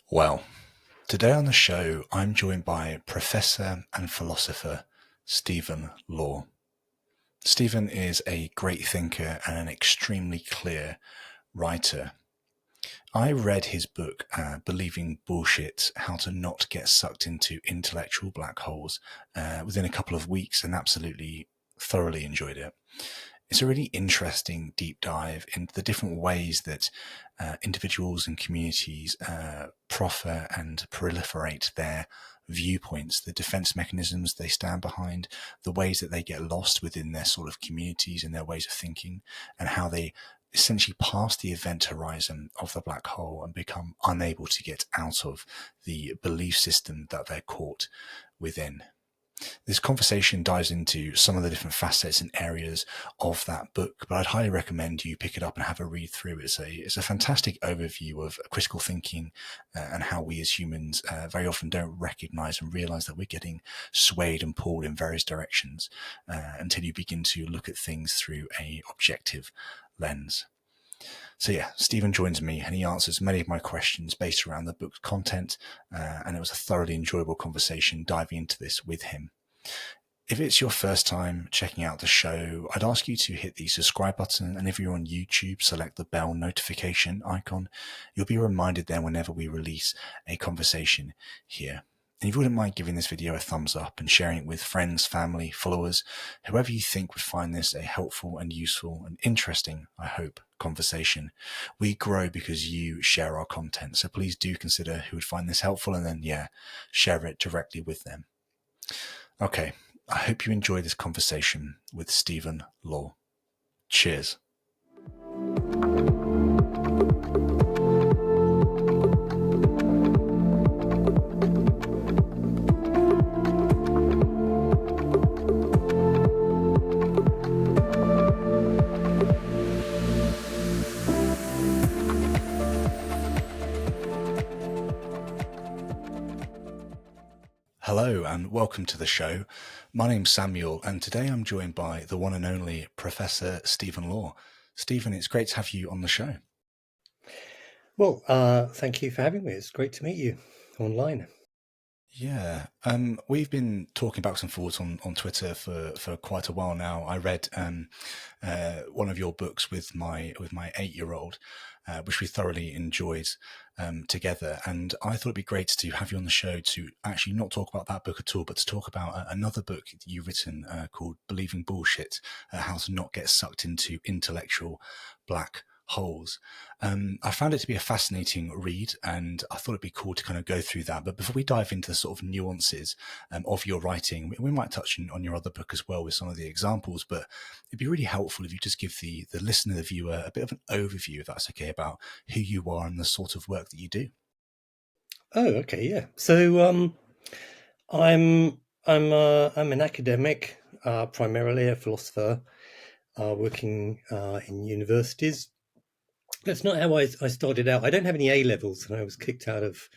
Well, today on the show, I'm joined by Professor and philosopher Stephen Law. Stephen is a great thinker and an extremely clear writer. I read his book, Believing Bullshit, How to Not Get Sucked into Intellectual Black Holes, within a couple of weeks and absolutely thoroughly enjoyed it. It's a really interesting deep dive into the different ways that individuals and communities proffer and proliferate their viewpoints, the defense mechanisms they stand behind, the ways that they get lost within their sort of communities and their ways of thinking, and how they essentially pass the event horizon of the black hole and become unable to get out of the belief system that they're caught within. This conversation dives into some of the different facets and areas of that book, but I'd highly recommend you pick it up and have a read through. It's a fantastic overview of critical thinking and how we as humans very often don't recognize and realize that we're getting swayed and pulled in various directions until you begin to look at things through a objective lens. So yeah, Stephen joins me and he answers many of my questions based around the book's content, and it was a thoroughly enjoyable conversation diving into this with him. If it's your first time checking out the show, I'd ask you to hit the subscribe button, and if you're on YouTube, select the bell notification icon. You'll be reminded then whenever we release a conversation here. And if you wouldn't mind giving this video a thumbs up and sharing it with friends, family, followers, whoever you think would find this a helpful and useful and interesting, I hope, conversation. We grow because you share our content, so please do consider who would find this helpful and then, share it directly with them. Okay, I hope you enjoy this conversation with Stephen Law. Cheers. Hello and welcome to the show. My name's Samuel and today I'm joined by the one and only Professor Stephen Law. Stephen, it's great to have you on the show. Well, thank you for having me. It's great to meet you online. Yeah, we've been talking backwards and forwards on Twitter for quite a while now. I read one of your books with my 8-year-old, which we thoroughly enjoyed together. And I thought it'd be great to have you on the show to actually not talk about that book at all, but to talk about another book that you've written called Believing Bullshit, How to Not Get Sucked into Intellectual Black Holes. I found it to be a fascinating read and I thought it'd be cool to kind of go through that. But before we dive into the sort of nuances of your writing, we might touch on your other book as well with some of the examples, but it'd be really helpful if you just give the listener, the viewer, a bit of an overview, if that's okay, about who you are and the sort of work that you do. Oh, okay, yeah. So I'm an academic, primarily a philosopher, working in universities. That's not how I started out. I don't have any A levels, and I was kicked out of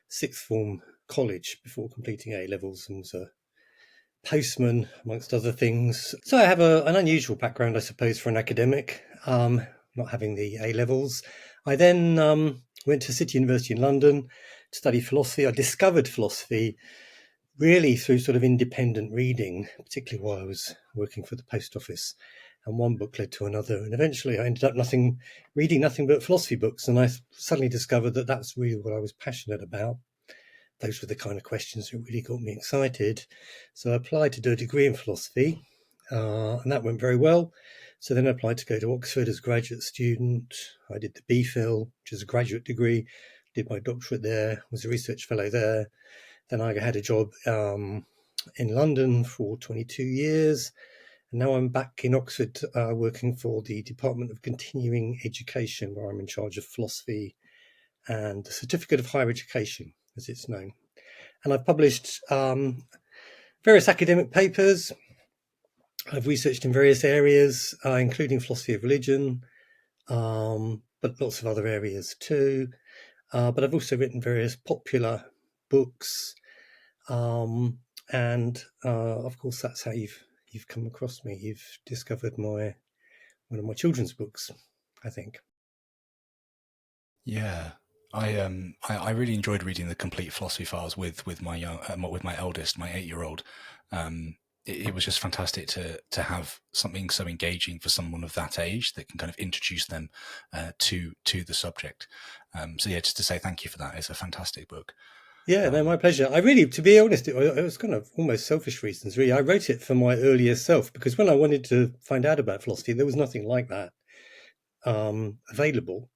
sixth form college before completing A levels, and was a postman amongst other things. So I have an unusual background, I suppose, for an academic. Not having the A levels. I then went to City University in London to study philosophy. I discovered philosophy really through sort of independent reading, particularly while I was working for the post office. And one book led to another. And eventually I ended up reading nothing but philosophy books. And I suddenly discovered that that's really what I was passionate about. Those were the kind of questions that really got me excited. So I applied to do a degree in philosophy, and that went very well. So then I applied to go to Oxford as a graduate student. I did the BPhil, which is a graduate degree, did my doctorate there, was a research fellow there. Then I had a job in London for 22 years. And now I'm back in Oxford working for the Department of Continuing Education, where I'm in charge of philosophy and the Certificate of Higher Education, as it's known. And I've published various academic papers. I've researched in various areas, including philosophy of religion, but lots of other areas too. But I've also written various popular books, and of course that's how you've come across me. You've discovered one of my children's books, I think. Yeah, I really enjoyed reading the complete philosophy files with my young with my eldest, my 8-year-old. It was just fantastic to have something so engaging for someone of that age that can kind of introduce them to the subject. So yeah, just to say thank you for that. It's a fantastic book. Yeah, no, my pleasure. I really, to be honest, it was kind of almost selfish reasons, really. I wrote it for my earlier self because when I wanted to find out about philosophy, there was nothing like that available,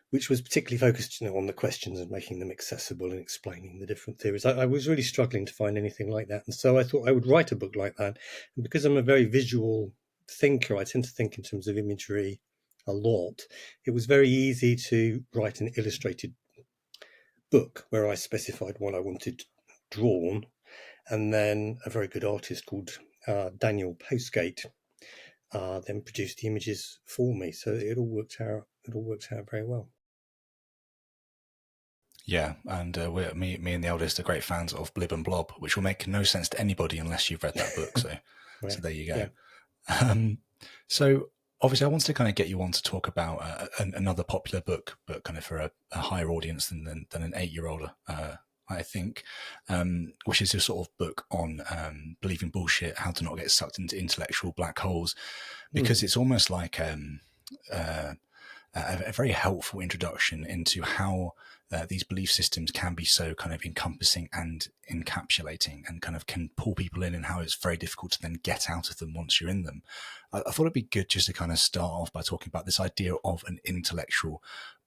which was particularly focused, on the questions and making them accessible and explaining the different theories. I was really struggling to find anything like that, and so I thought I would write a book like that. And because I'm a very visual thinker, I tend to think in terms of imagery a lot. It was very easy to write an illustrated book where I specified what I wanted drawn, and then a very good artist called Daniel Postgate then produced the images for me. So it all worked out. It all worked out very well. Yeah, and me and the eldest are great fans of Blib and Blob, which will make no sense to anybody unless you've read that book. So, Right. so there you Yeah. go. So obviously, I wanted to kind of get you on to talk about another popular book, but kind of for a higher audience than an 8-year-old. I think, which is a sort of book on believing bullshit, how to not get sucked into intellectual black holes, because it's almost like a very helpful introduction into how these belief systems can be so kind of encompassing and encapsulating and kind of can pull people in, and how it's very difficult to then get out of them once you're in them. I thought it'd be good just to kind of start off by talking about this idea of an intellectual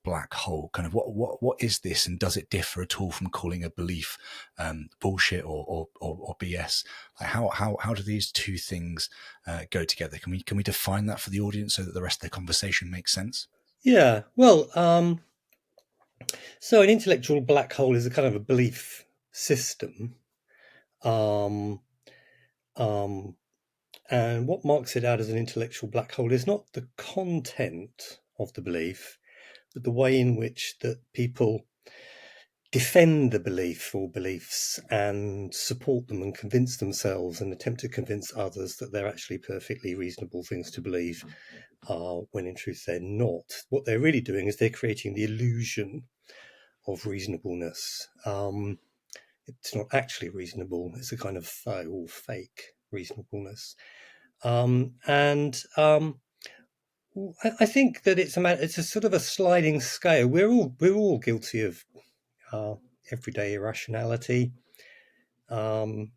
black hole. Kind of what is this, and does it differ at all from calling a belief bullshit or BS? Like how do these two things go together? Can we define that for the audience so that the rest of the conversation makes sense? Yeah. Well, so an intellectual black hole is a kind of a belief system. Um, um, and what marks it out as an intellectual black hole is not the content of the belief, but the way in which that people defend the belief or beliefs and support them and convince themselves and attempt to convince others that they're actually perfectly reasonable things to believe, when in truth they're not. What they're really doing is they're creating the illusion of reasonableness. It's not actually reasonable. It's a kind of fake reasonableness. I think that it's a sort of a sliding scale. We're all guilty of uh, everyday irrationality, me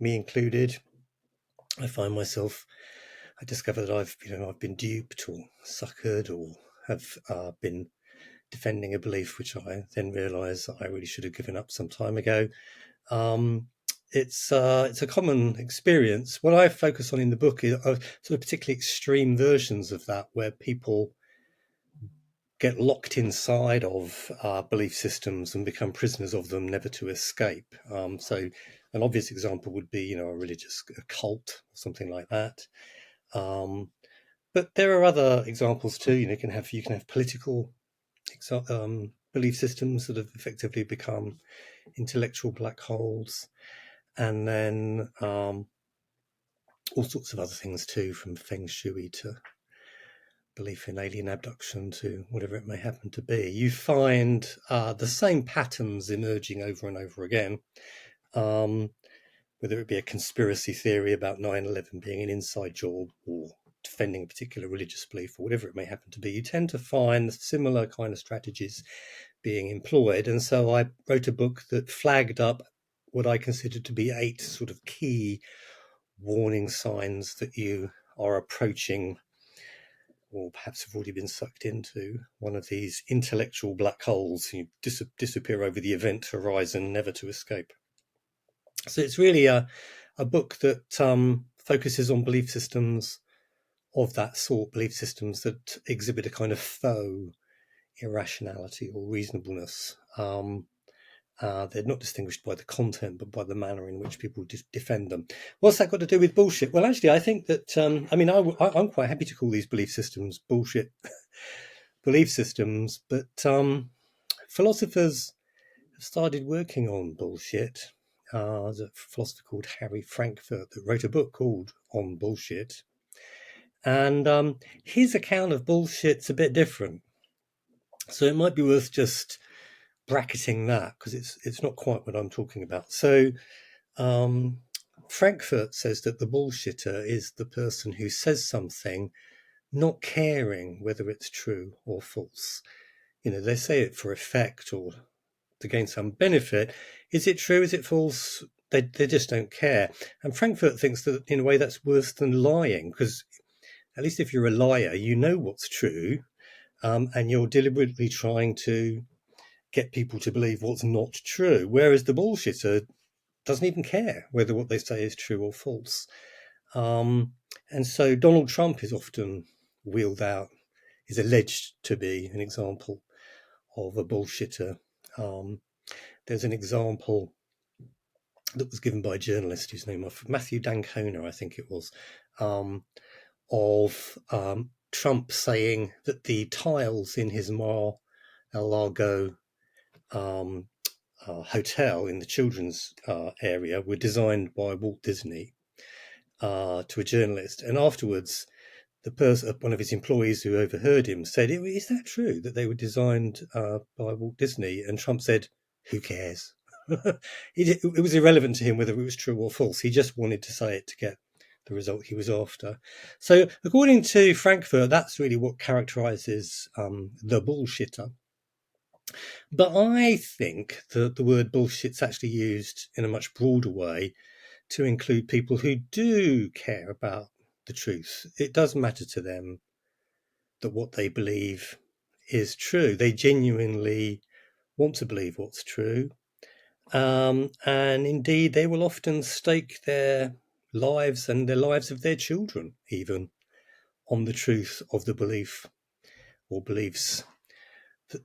included. I find myself. I discover that I've been duped or suckered or have been defending a belief which I then realise that I really should have given up some time ago. It's a common experience. What I focus on in the book is sort of particularly extreme versions of that, where people get locked inside of belief systems and become prisoners of them, never to escape. So, an obvious example would be, a religious cult or something like that. But there are other examples too. You can have political belief systems that have effectively become intellectual black holes, and then all sorts of other things too, from feng shui to belief in alien abduction to whatever it may happen to be. You find the same patterns emerging over and over again, whether it be a conspiracy theory about 9/11 being an inside job or defending a particular religious belief or whatever it may happen to be. You tend to find similar kind of strategies being employed. And so I wrote a book that flagged up what I considered to be 8 sort of key warning signs that you are approaching, or perhaps have already been sucked into, one of these intellectual black holes. You disappear over the event horizon, never to escape. So it's really a book that focuses on belief systems of that sort, belief systems that exhibit a kind of faux irrationality or reasonableness. They're not distinguished by the content, but by the manner in which people defend them. What's that got to do with bullshit? Well, actually, I think that, I'm quite happy to call these belief systems bullshit belief systems, but philosophers have started working on bullshit. There's a philosopher called Harry Frankfurt that wrote a book called On Bullshit. And his account of bullshit's a bit different. So it might be worth just bracketing that because it's not quite what I'm talking about. So Frankfurt says that the bullshitter is the person who says something not caring whether it's true or false. They say it for effect or to gain some benefit. Is it true? Is it false? They just don't care. And Frankfurt thinks that in a way that's worse than lying, because at least if you're a liar, you know what's true, and you're deliberately trying to get people to believe what's not true. Whereas the bullshitter doesn't even care whether what they say is true or false. And so Donald Trump is often wheeled out, is alleged to be an example of a bullshitter. There's an example that was given by a journalist whose name was Matthew Dancona, I think it was, of Trump saying that the tiles in his Mar-a-Lago hotel in the children's area were designed by Walt Disney to a journalist. And afterwards, one of his employees who overheard him said, "Is that true that they were designed by Walt Disney?" And Trump said, "Who cares?" It was irrelevant to him whether it was true or false. He just wanted to say it to get the result he was after. So according to Frankfurt, that's really what characterizes the bullshitter. But I think that the word bullshit's actually used in a much broader way to include people who do care about the truth. It does matter to them that what they believe is true. They genuinely want to believe what's true. And indeed, they will often stake their lives and the lives of their children even on the truth of the belief or beliefs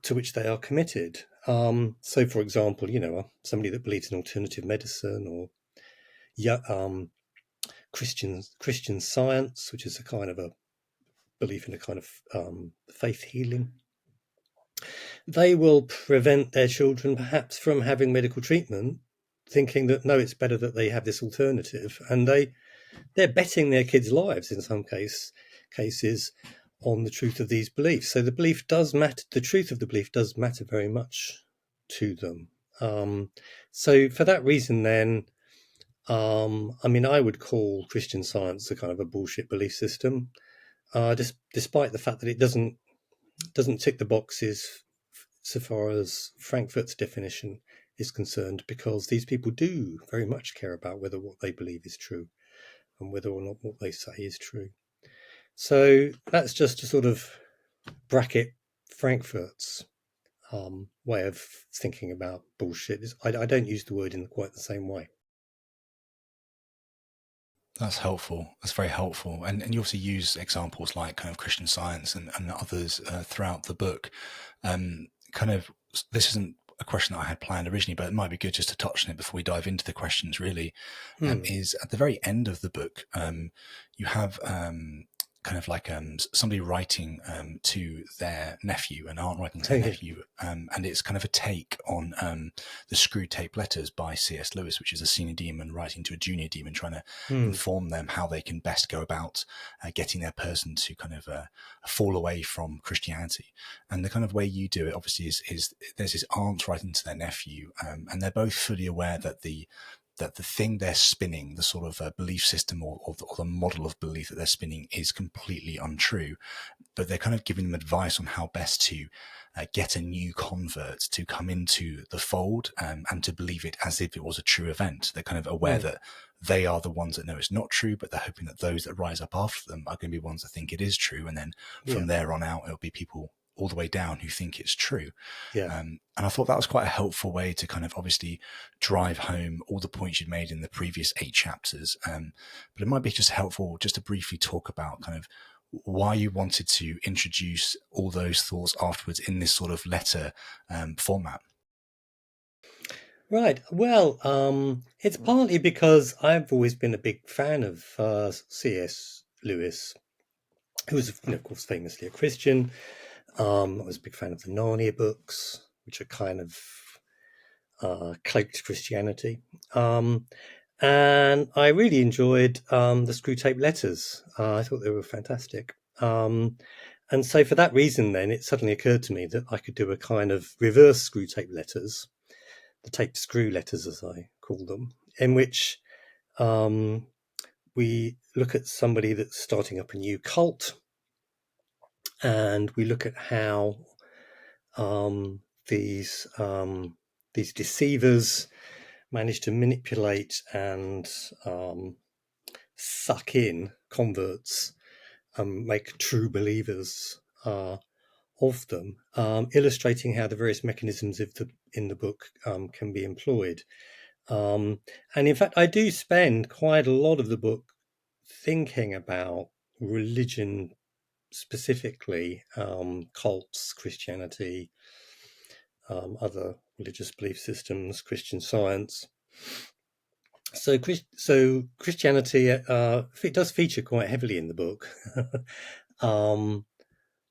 to which they are committed. So, for example, somebody that believes in alternative medicine or Christian Science, which is a kind of a belief in a kind of faith healing, they will prevent their children perhaps from having medical treatment, thinking that no, it's better that they have this alternative, and they're betting their kids' lives in some cases on the truth of these beliefs. So the belief does matter. The truth of the belief does matter very much to them. So for that reason, then, I would call Christian Science a kind of a bullshit belief system, despite the fact that it doesn't tick the boxes so far as Frankfurt's definition is concerned, because these people do very much care about whether what they believe is true and whether or not what they say is true. So that's just to sort of bracket Frankfurt's way of thinking about bullshit. I don't use the word in quite the same way. That's helpful. That's very helpful. And you also use examples like kind of Christian Science and others throughout the book. This isn't a question that I had planned originally, but it might be good just to touch on it before we dive into the questions really. Is at the very end of the book, you have kind of like somebody writing to their nephew, an aunt writing to their nephew, and it's kind of a take on the Screw Tape Letters by C.S. Lewis, which is a senior demon writing to a junior demon, trying to inform them how they can best go about getting their person to kind of fall away from Christianity. And the kind of way you do it, obviously, is there's this aunt writing to their nephew, and they're both fully aware that the thing they're spinning, the sort of belief system or the model of belief that they're spinning is completely untrue, but they're kind of giving them advice on how best to get a new convert to come into the fold and to believe it as if it was a true event. They're kind of aware that they are the ones that know it's not true, but they're hoping that those that rise up after them are going to be ones that think it is true. And then from there on out, it'll be people all the way down who think it's true. And I thought that was quite a helpful way to kind of obviously drive home all the points you'd made in the previous 8 chapters. But it might be just helpful just to briefly talk about kind of why you wanted to introduce all those thoughts afterwards in this sort of letter format. Right. Well, it's partly because I've always been a big fan of C.S. Lewis, who was, of course, famously a Christian. I was a big fan of the Narnia books, which are kind of cloaked Christianity. And I really enjoyed the Screw Tape Letters. I thought they were fantastic. And so for that reason, then it suddenly occurred to me that I could do a kind of reverse screw tape letters, the TapeScrew Letters, as I call them, in which we look at somebody that's starting up a new cult, and we look at how these deceivers manage to manipulate and suck in converts and make true believers of them, illustrating how the various mechanisms in the book can be employed. And in fact, I do spend quite a lot of the book thinking about religion specifically, cults, Christianity, other religious belief systems, Christian Science. So Christianity, it does feature quite heavily in the book.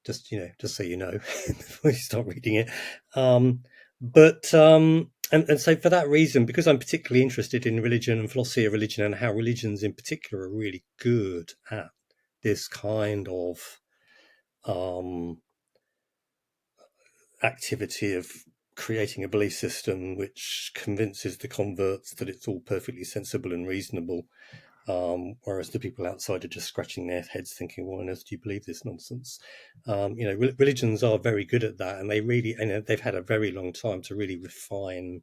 Just so you know, before you start reading it. And so for that reason, because I'm particularly interested in religion and philosophy of religion and how religions in particular are really good at this kind of activity of creating a belief system which convinces the converts that it's all perfectly sensible and reasonable, whereas the people outside are just scratching their heads thinking, why on earth do you believe this nonsense? Religions are very good at that, and they've had a very long time to really refine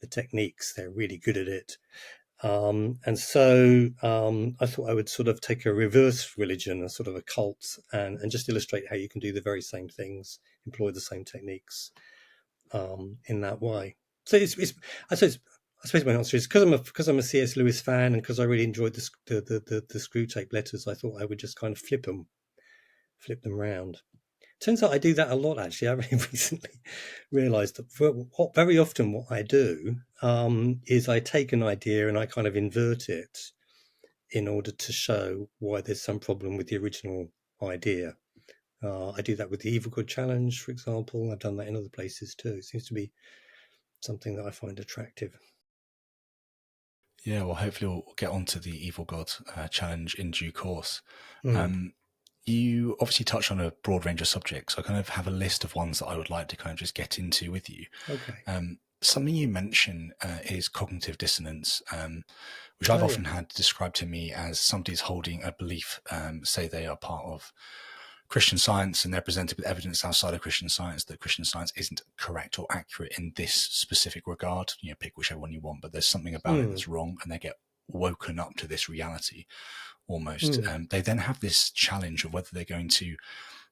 the techniques. They're really good at it. And so I thought I would sort of take a reverse religion, a sort of a cult, and just illustrate how you can do the very same things, employ the same techniques in that way. So I suppose my answer is because I'm a C.S. Lewis fan, and because I really enjoyed the screw tape letters. I thought I would just kind of flip them round. Turns out I do that a lot, actually. I really recently realised that very often what I do is I take an idea and I kind of invert it in order to show why there's some problem with the original idea. I do that with the evil good challenge, for example. I've done that in other places too. It seems to be something that I find attractive. Yeah, well, hopefully we'll get onto the Evil God challenge in due course. You obviously touched on a broad range of subjects. I kind of have a list of ones that I would like to kind of just get into with you. Okay. Something you mention is cognitive dissonance, which I've often had described to me as somebody's holding a belief, say they are part of Christian Science and they're presented with evidence outside of Christian Science that Christian Science isn't correct or accurate in this specific regard. Pick whichever one you want, but there's something about it that's wrong, and they get woken up to this reality almost. They then have this challenge of whether they're going to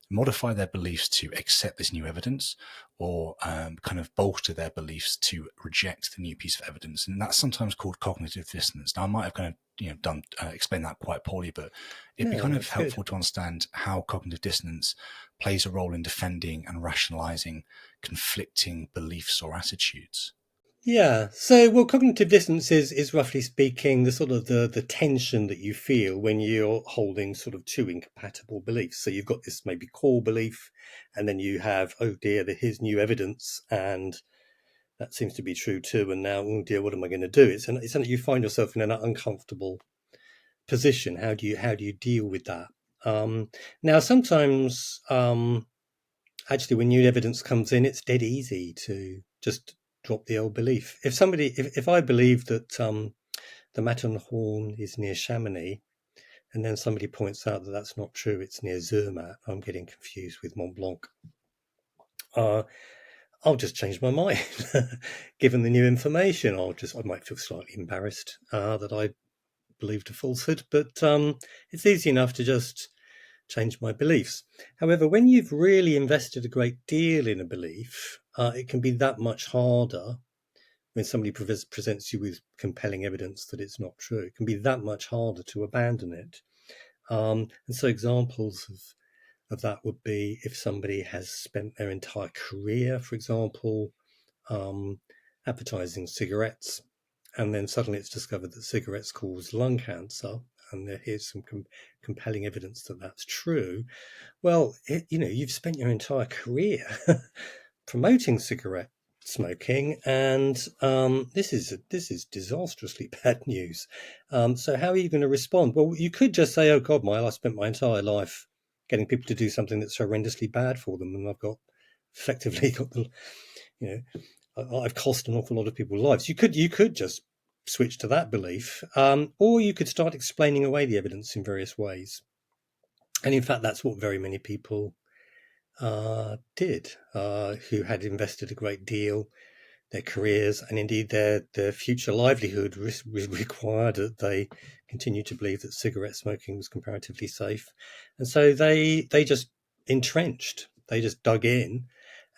modify their beliefs to accept this new evidence or kind of bolster their beliefs to reject the new piece of evidence. And that's sometimes called cognitive dissonance. Now, I might have kind of explained that quite poorly, but it'd be kind of helpful to understand how cognitive dissonance plays a role in defending and rationalizing conflicting beliefs or attitudes. Yeah. So, cognitive dissonance is roughly speaking the sort of the tension that you feel when you're holding sort of two incompatible beliefs. So you've got this maybe core belief, and then you have, oh dear, here's new evidence, and that seems to be true too. And now, oh dear, what am I going to do? It's something you find yourself in an uncomfortable position. How do you deal with that? Now, sometimes, actually, when new evidence comes in, it's dead easy to just drop the old belief. If I believe that the Matterhorn is near Chamonix, and then somebody points out that that's not true, it's near Zermatt, I'm getting confused with Mont Blanc. I'll just change my mind, given the new information. I might feel slightly embarrassed that I believed a falsehood, but it's easy enough to just change my beliefs. However, when you've really invested a great deal in a belief, it can be that much harder when somebody presents you with compelling evidence that it's not true. It can be that much harder to abandon it. And so examples of that would be if somebody has spent their entire career, for example, advertising cigarettes, and then suddenly it's discovered that cigarettes cause lung cancer, and here's some compelling evidence that that's true. Well, you've spent your entire career promoting cigarette smoking, and this is disastrously bad news. So how are you going to respond? Well, you could just say, "Oh God, I spent my entire life getting people to do something that's horrendously bad for them, and I've effectively got the, I've cost an awful lot of people's lives. You could just switch to that belief, or you could start explaining away the evidence in various ways. And in fact, that's what very many people did, who had invested a great deal, their careers, and indeed their future livelihood required that they continue to believe that cigarette smoking was comparatively safe. And so they just entrenched, they just dug in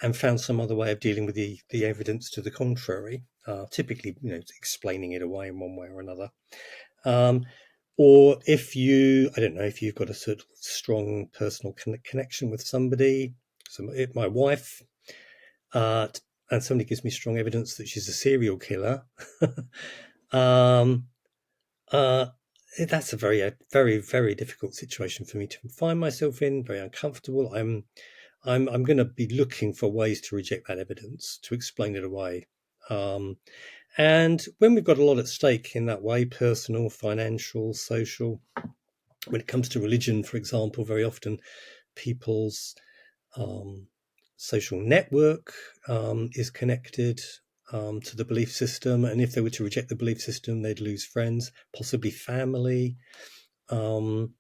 and found some other way of dealing with the evidence to the contrary, typically explaining it away in one way or another. Or if you've got a sort of strong personal connection with somebody, my wife, and somebody gives me strong evidence that she's a serial killer, that's a very, very, very difficult situation for me to find myself in. Very uncomfortable. I'm going to be looking for ways to reject that evidence, to explain it away. And when we've got a lot at stake in that way, personal, financial, social, when it comes to religion, for example, very often people's social network is connected to the belief system. And if they were to reject the belief system, they'd lose friends, possibly family. You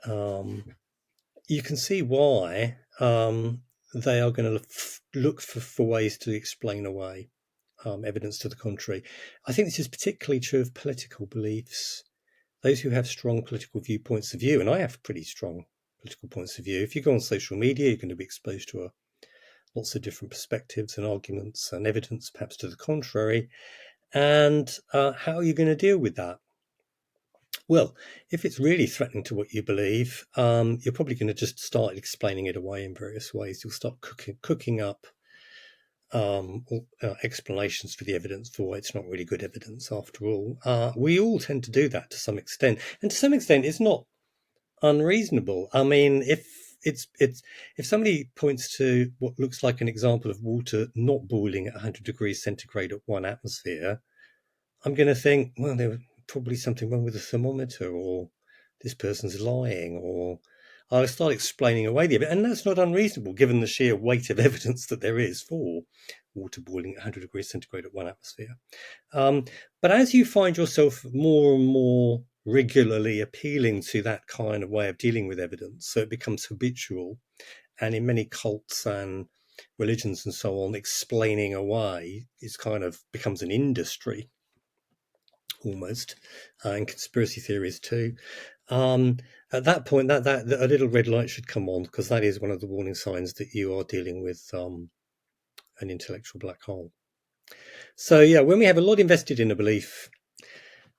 can see why they are going to look for ways to explain away evidence to the contrary. I think this is particularly true of political beliefs. Those who have strong political points of view, and I have pretty strong political points of view. If you go on social media, you're going to be exposed to lots of different perspectives and arguments and evidence, perhaps to the contrary. And how are you going to deal with that? Well, if it's really threatening to what you believe, you're probably going to just start explaining it away in various ways. You'll start cooking up explanations for the evidence for why it's not really good evidence after all. We all tend to do that to some extent, and to some extent it's not unreasonable. I mean, if somebody points to what looks like an example of water not boiling at 100 degrees centigrade at 1 atmosphere, I'm going to think, well, there's probably something wrong with the thermometer, or this person's lying, or I'll start explaining away the evidence. And that's not unreasonable, given the sheer weight of evidence that there is for water boiling at 100 degrees centigrade at 1 atmosphere. But as you find yourself more and more regularly appealing to that kind of way of dealing with evidence, so it becomes habitual, and in many cults and religions and so on, explaining away becomes an industry almost, and conspiracy theories too. At that point, that a little red light should come on, because that is one of the warning signs that you are dealing with an intellectual black hole. So yeah, when we have a lot invested in a belief,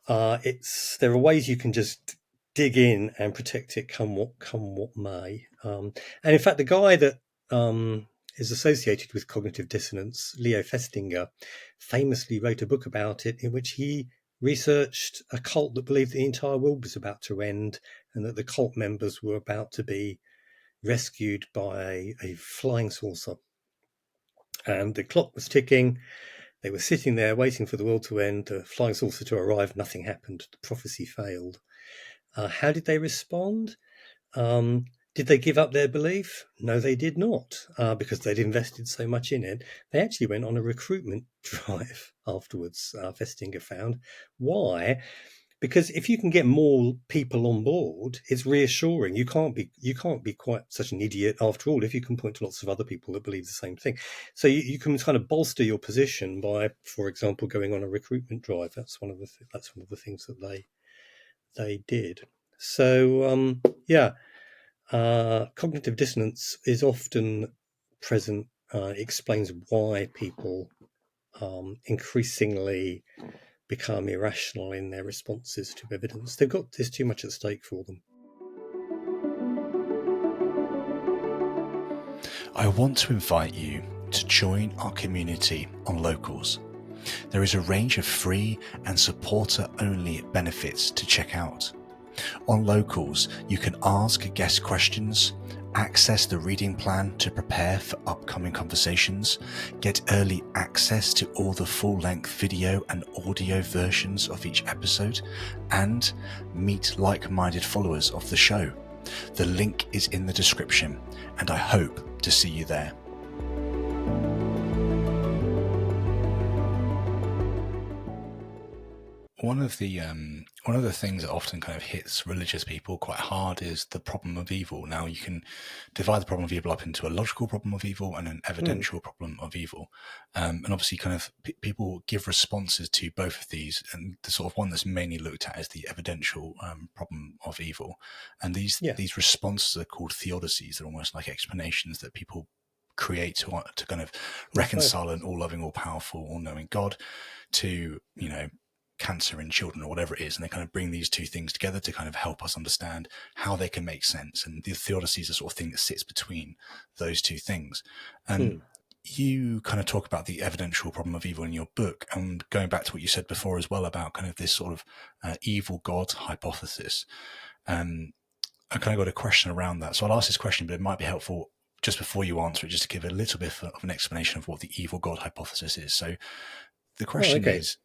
there are ways you can just dig in and protect it come what may. And in fact, the guy that is associated with cognitive dissonance, Leo Festinger, famously wrote a book about it, in which he researched a cult that believed the entire world was about to end, and that the cult members were about to be rescued by a flying saucer. And the clock was ticking. They were sitting there waiting for the world to end, the flying saucer to arrive. Nothing happened. The prophecy failed. How did they respond? Did they give up their belief? No, they did not, because they'd invested so much in it. They actually went on a recruitment drive afterwards, Festinger found. Why? Because if you can get more people on board, it's reassuring. You can't be quite such an idiot after all if you can point to lots of other people that believe the same thing. So you can kind of bolster your position by, for example, going on a recruitment drive. That's one of the things that they did. So cognitive dissonance is often present. Explains why people increasingly become irrational in their responses to evidence. There's too much at stake for them. I want to invite you to join our community on Locals. There is a range of free and supporter-only benefits to check out. On Locals, you can ask guest questions, access the reading plan to prepare for upcoming conversations, get early access to all the full-length video and audio versions of each episode, and meet like-minded followers of the show. The link is in the description, and I hope to see you there. One of the things that often kind of hits religious people quite hard is the problem of evil. Now, you can divide the problem of evil up into a logical problem of evil and an evidential problem of evil, and obviously, kind of people give responses to both of these. And the sort of one that's mainly looked at is the evidential problem of evil. And these responses are called theodicies. They're almost like explanations that people create to kind of reconcile an all-loving, all-powerful, all-knowing God to, cancer in children or whatever it is, and they kind of bring these two things together to kind of help us understand how they can make sense. And the theodicy is the sort of thing that sits between those two things. And you kind of talk about the evidential problem of evil in your book, and going back to what you said before as well about kind of this sort of evil God hypothesis. I kind of got a question around that, so I'll ask this question, but it might be helpful just before you answer it, just to give a little bit of an explanation of what the evil God hypothesis is. So the question is,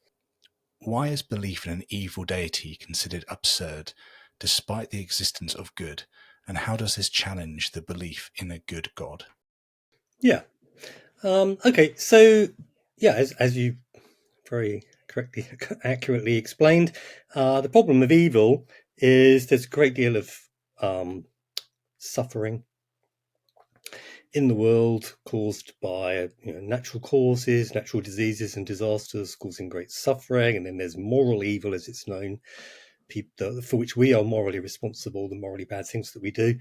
why is belief in an evil deity considered absurd despite the existence of good? And how does this challenge the belief in a good God? Yeah. Okay. So, as you very correctly, accurately explained, the problem of evil is there's a great deal of suffering in the world caused by natural causes, natural diseases and disasters causing great suffering. And then there's moral evil, as it's known, for which we are morally responsible, the morally bad things that we do.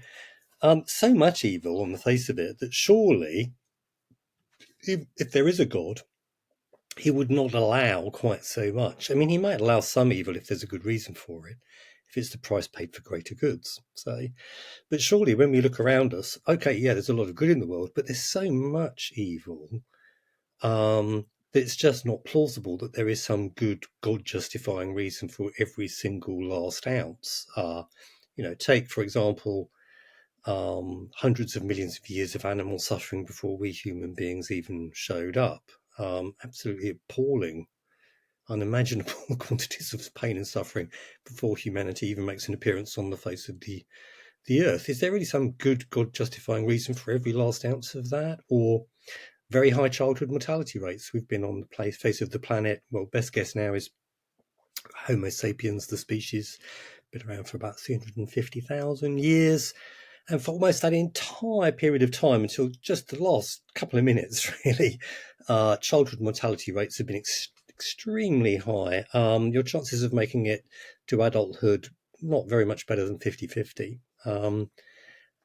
So much evil on the face of it that surely, if there is a God, he would not allow quite so much. I mean, he might allow some evil if there's a good reason for it, if it's the price paid for greater goods, say. But surely when we look around us, okay, yeah, there's a lot of good in the world, but there's so much evil that it's just not plausible that there is some good God-justifying reason for every single last ounce. Take, for example, hundreds of millions of years of animal suffering before we human beings even showed up. Absolutely appalling, unimaginable quantities of pain and suffering before humanity even makes an appearance on the face of the earth. Is there really some good God justifying reason for every last ounce of that? Or very high childhood mortality rates? We've been on the face of the planet, well, best guess now is Homo sapiens, the species, been around for about 350,000 years. And for almost that entire period of time, until just the last couple of minutes, really, childhood mortality rates have been extremely high. Your chances of making it to adulthood, not very much better than 50-50.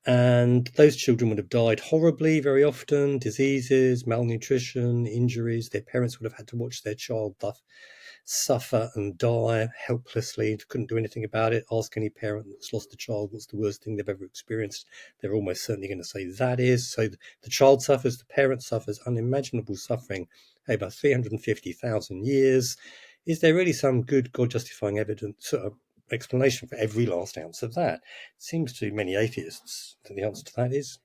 And those children would have died horribly very often, diseases, malnutrition, injuries. Their parents would have had to watch their child suffer and die helplessly, couldn't do anything about it. Ask any parent that's lost a child what's the worst thing they've ever experienced. They're almost certainly going to say that is. So the child suffers, the parent suffers unimaginable suffering over 350,000 years. Is there really some good God-justifying evidence, explanation for every last ounce of that? It seems to many atheists that the answer to that is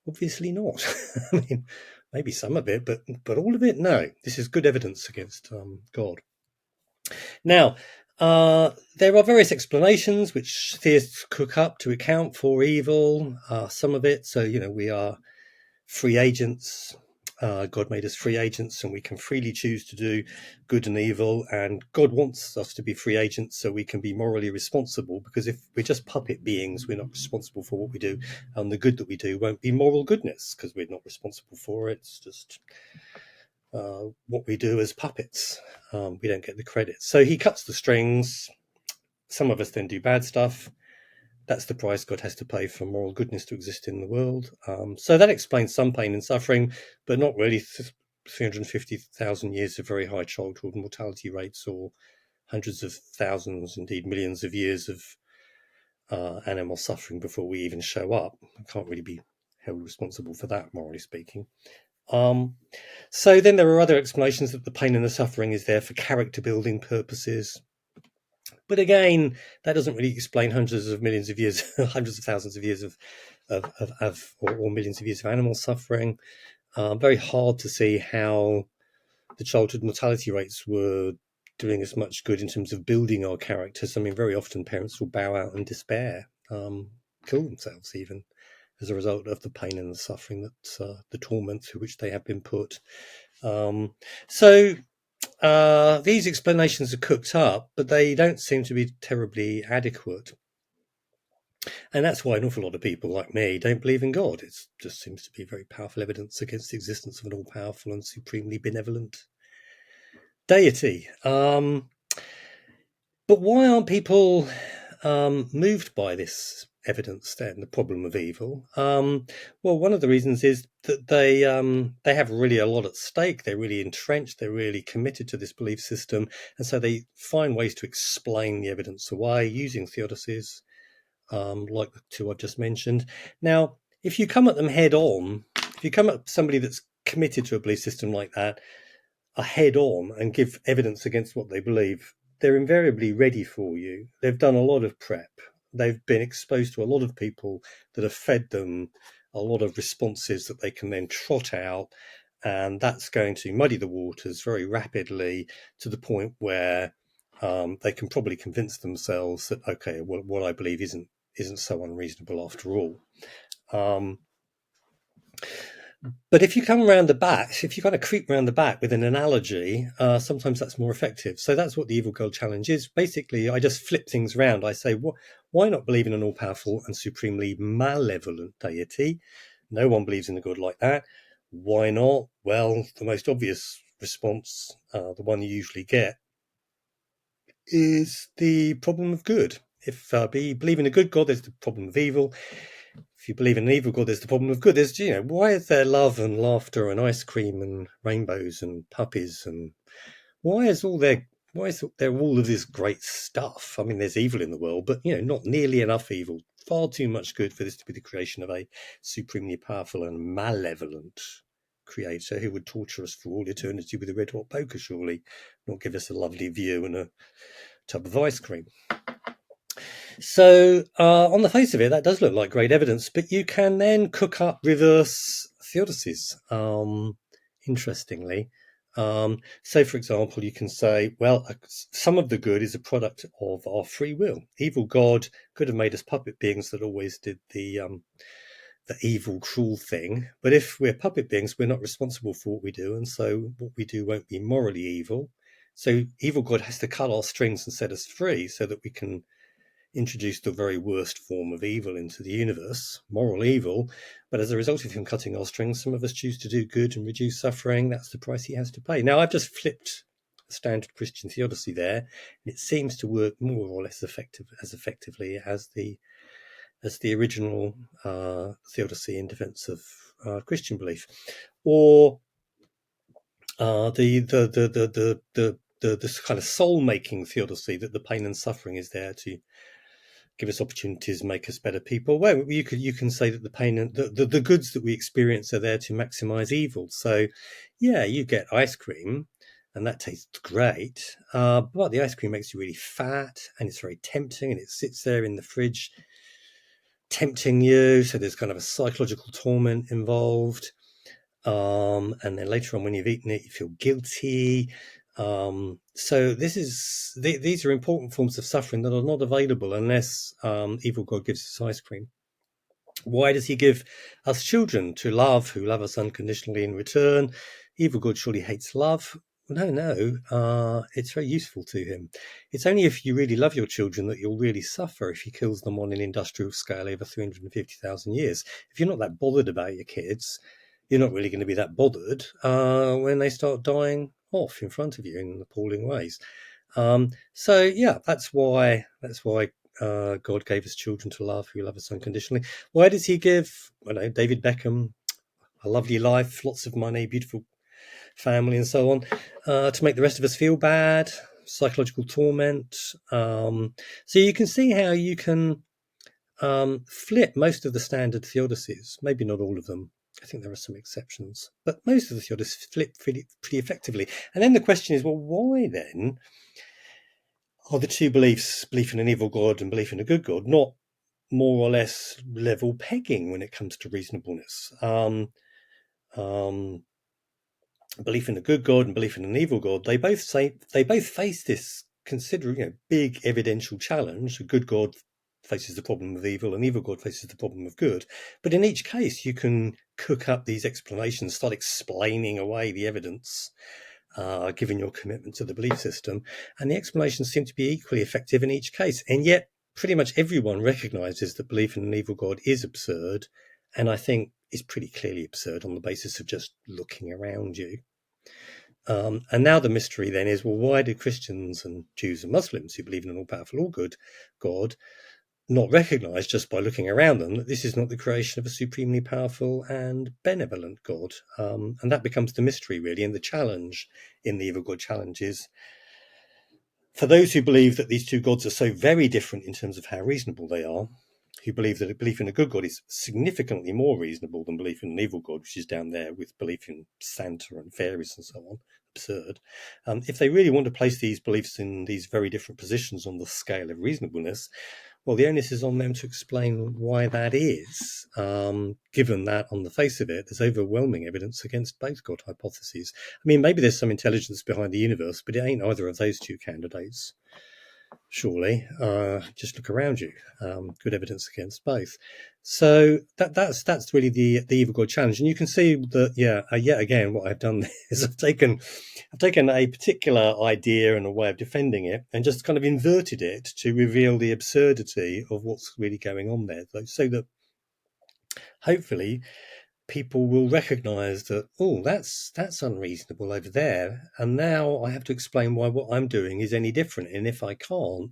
obviously not. I mean, maybe some of it, but all of it, no. This is good evidence against God. Now, there are various explanations which theists cook up to account for evil, some of it. So, we are free agents. God made us free agents, and we can freely choose to do good and evil. And God wants us to be free agents so we can be morally responsible, because if we're just puppet beings, we're not responsible for what we do. And the good that we do won't be moral goodness because we're not responsible for it. It's just what we do as puppets. We don't get the credit. So he cuts the strings. Some of us then do bad stuff. That's the price God has to pay for moral goodness to exist in the world. So that explains some pain and suffering, but not really 350,000 years of very high childhood mortality rates, or hundreds of thousands, indeed millions of years of animal suffering before we even show up. I can't really be held responsible for that, morally speaking. So then there are other explanations that the pain and the suffering is there for character building purposes. But again, that doesn't really explain hundreds of millions of years, hundreds of thousands of years or millions of years of animal suffering. Very hard to see how the childhood mortality rates were doing as much good in terms of building our characters. I mean, very often parents will bow out in despair. kill themselves even as a result of the pain and the suffering that the torment through which they have been put. So these explanations are cooked up, but they don't seem to be terribly adequate. And that's why an awful lot of people like me don't believe in God. It just seems to be very powerful evidence against the existence of an all-powerful and supremely benevolent deity. But why aren't people moved by this evidence then, the problem of evil? Well, one of the reasons is that they have really a lot at stake. They're really entrenched. They're really committed to this belief system. And so they find ways to explain the evidence away using theodicies, like the two I've just mentioned. Now, if you come at them head on, if you come at somebody that's committed to a belief system like that, a head on and give evidence against what they believe, they're invariably ready for you. They've done a lot of prep. They've been exposed to a lot of people that have fed them a lot of responses that they can then trot out. And that's going to muddy the waters very rapidly to the point where they can probably convince themselves that, okay, well, what I believe isn't so unreasonable after all. But if you come around the back, if you kind of creep around the back with an analogy, sometimes that's more effective. So that's what the Evil God Challenge is. Basically, I just flip things around. I say, why not believe in an all-powerful and supremely malevolent deity? No one believes in a God like that. Why not? Well, the most obvious response, the one you usually get, is the problem of good. If you believe in a good God, there's the problem of evil. If you believe in an evil God, there's the problem of good. There's, why is there love and laughter and ice cream and rainbows and puppies, and why is there all of this great stuff? I mean, there's evil in the world, but not nearly enough evil. Far too much good for this to be the creation of a supremely powerful and malevolent creator who would torture us for all eternity with a red hot poker, surely, not give us a lovely view and a tub of ice cream. So on the face of it, that does look like great evidence, but you can then cook up reverse theodicies, interestingly. So, for example, you can say, well, some of the good is a product of our free will. Evil God could have made us puppet beings that always did the evil, cruel thing. But if we're puppet beings, we're not responsible for what we do, and so what we do won't be morally evil. So evil God has to cut our strings and set us free so that we can introduce the very worst form of evil into the universe, moral evil. But as a result of him cutting our strings, some of us choose to do good and reduce suffering. That's the price he has to pay. Now, I've just flipped the standard Christian theodicy there, and it seems to work more or less effectively as the original theodicy in defense of Christian belief, or the kind of soul-making theodicy that the pain and suffering is there to give us opportunities, make us better people. Well, you can say that the pain and the goods that we experience are there to maximize evil. So, yeah, you get ice cream, and that tastes great, but the ice cream makes you really fat, and it's very tempting, and it sits there in the fridge, tempting you. So there's kind of a psychological torment involved. And then later on, when you've eaten it, you feel guilty. So these are important forms of suffering that are not available unless evil God gives us ice cream. Why does he give us children to love who love us unconditionally in return? Evil God surely hates love. No, it's very useful to him. It's only if you really love your children that you'll really suffer if he kills them on an industrial scale over 350,000 years. If you're not that bothered about your kids, you're not really going to be that bothered when they start dying off in front of you in appalling ways. So yeah, that's why God gave us children to love who love us unconditionally. Why does he give, David Beckham a lovely life, lots of money, beautiful family, and so on, to make the rest of us feel bad, psychological torment? So you can see how you can flip most of the standard theodicies, maybe not all of them. I think there are some exceptions, but most of the theodicies flip pretty effectively. And then the question is, well, why then are the two beliefs, belief in an evil God and belief in a good God, not more or less level pegging when it comes to reasonableness? Belief in a good God and belief in an evil God, they both face this considerable, big evidential challenge. A good God faces the problem of evil, and evil God faces the problem of good. But in each case, you can cook up these explanations, start explaining away the evidence, given your commitment to the belief system, and the explanations seem to be equally effective in each case. And yet, pretty much everyone recognizes that belief in an evil God is absurd, and I think is pretty clearly absurd on the basis of just looking around you. And now the mystery then is, well, why do Christians and Jews and Muslims who believe in an all-powerful, all-good God not recognize just by looking around them that this is not the creation of a supremely powerful and benevolent God? And that becomes the mystery, really, and the challenge in the evil God challenge is, for those who believe that these two gods are so very different in terms of how reasonable they are, who believe that a belief in a good God is significantly more reasonable than belief in an evil God, which is down there with belief in Santa and fairies and so on, absurd. If they really want to place these beliefs in these very different positions on the scale of reasonableness, well, the onus is on them to explain why that is, given that on the face of it, there's overwhelming evidence against both God hypotheses. I mean, maybe there's some intelligence behind the universe, but it ain't either of those two candidates. Surely, just look around you. Good evidence against both. So that's really the evil God challenge, and you can see that yet again what I've done is I've taken a particular idea and a way of defending it, and just kind of inverted it to reveal the absurdity of what's really going on there, so that hopefully people will recognize that, oh, that's unreasonable over there, and now I have to explain why what I'm doing is any different. And if I can't,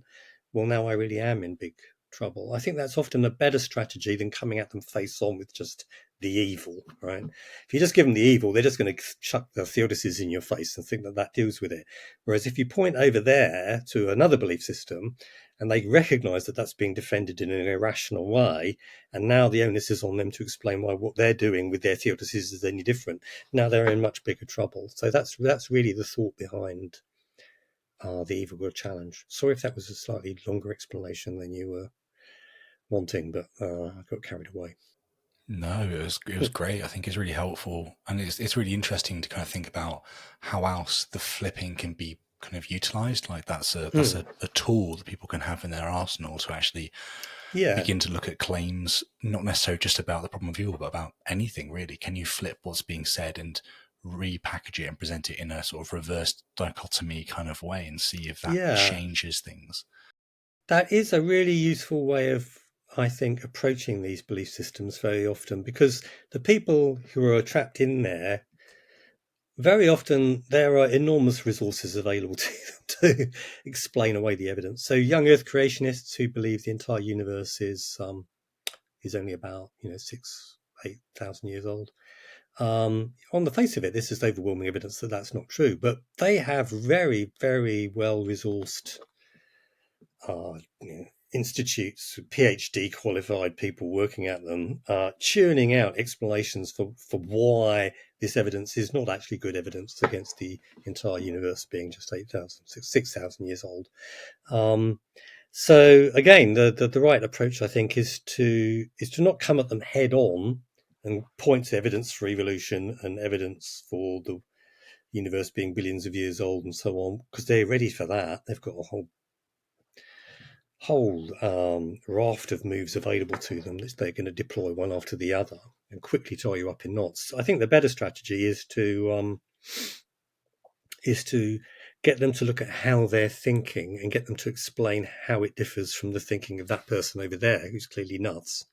well, now I really am in big trouble. I think that's often a better strategy than coming at them face on with just the evil, right? If you just give them the evil, they're just going to chuck the theodicies in your face and think that that deals with it. Whereas if you point over there to another belief system and they recognize that that's being defended in an irrational way, and now the onus is on them to explain why what they're doing with their theodicies is any different, now they're in much bigger trouble. So that's really the thought behind the evil God challenge. Sorry if that was a slightly longer explanation than you were wanting, but I got carried away. No, it was great. I think it's really helpful, and it's really interesting to kind of think about how else the flipping can be kind of utilized. Like that's a tool that people can have in their arsenal to actually begin to look at claims, not necessarily just about the problem of evil, but about anything really. Can you flip what's being said and repackage it and present it in a sort of reverse dichotomy kind of way and see if that changes things? That is a really useful way of, I think, approaching these belief systems very often, because the people who are trapped in there, very often there are enormous resources available to them to explain away the evidence. So young Earth creationists who believe the entire universe is only about 8,000 years old. On the face of it, this is overwhelming evidence that that's not true, but they have very, very well-resourced institutes, PhD qualified people working at them, churning out explanations for why this evidence is not actually good evidence against the entire universe being just 6,000 years old. So again, the right approach, I think, is to not come at them head on and point to evidence for evolution and evidence for the universe being billions of years old and so on, because they're ready for that. They've got a whole raft of moves available to them that they're going to deploy one after the other and quickly tie you up in knots. I think the better strategy is to get them to look at how they're thinking and get them to explain how it differs from the thinking of that person over there who's clearly nuts.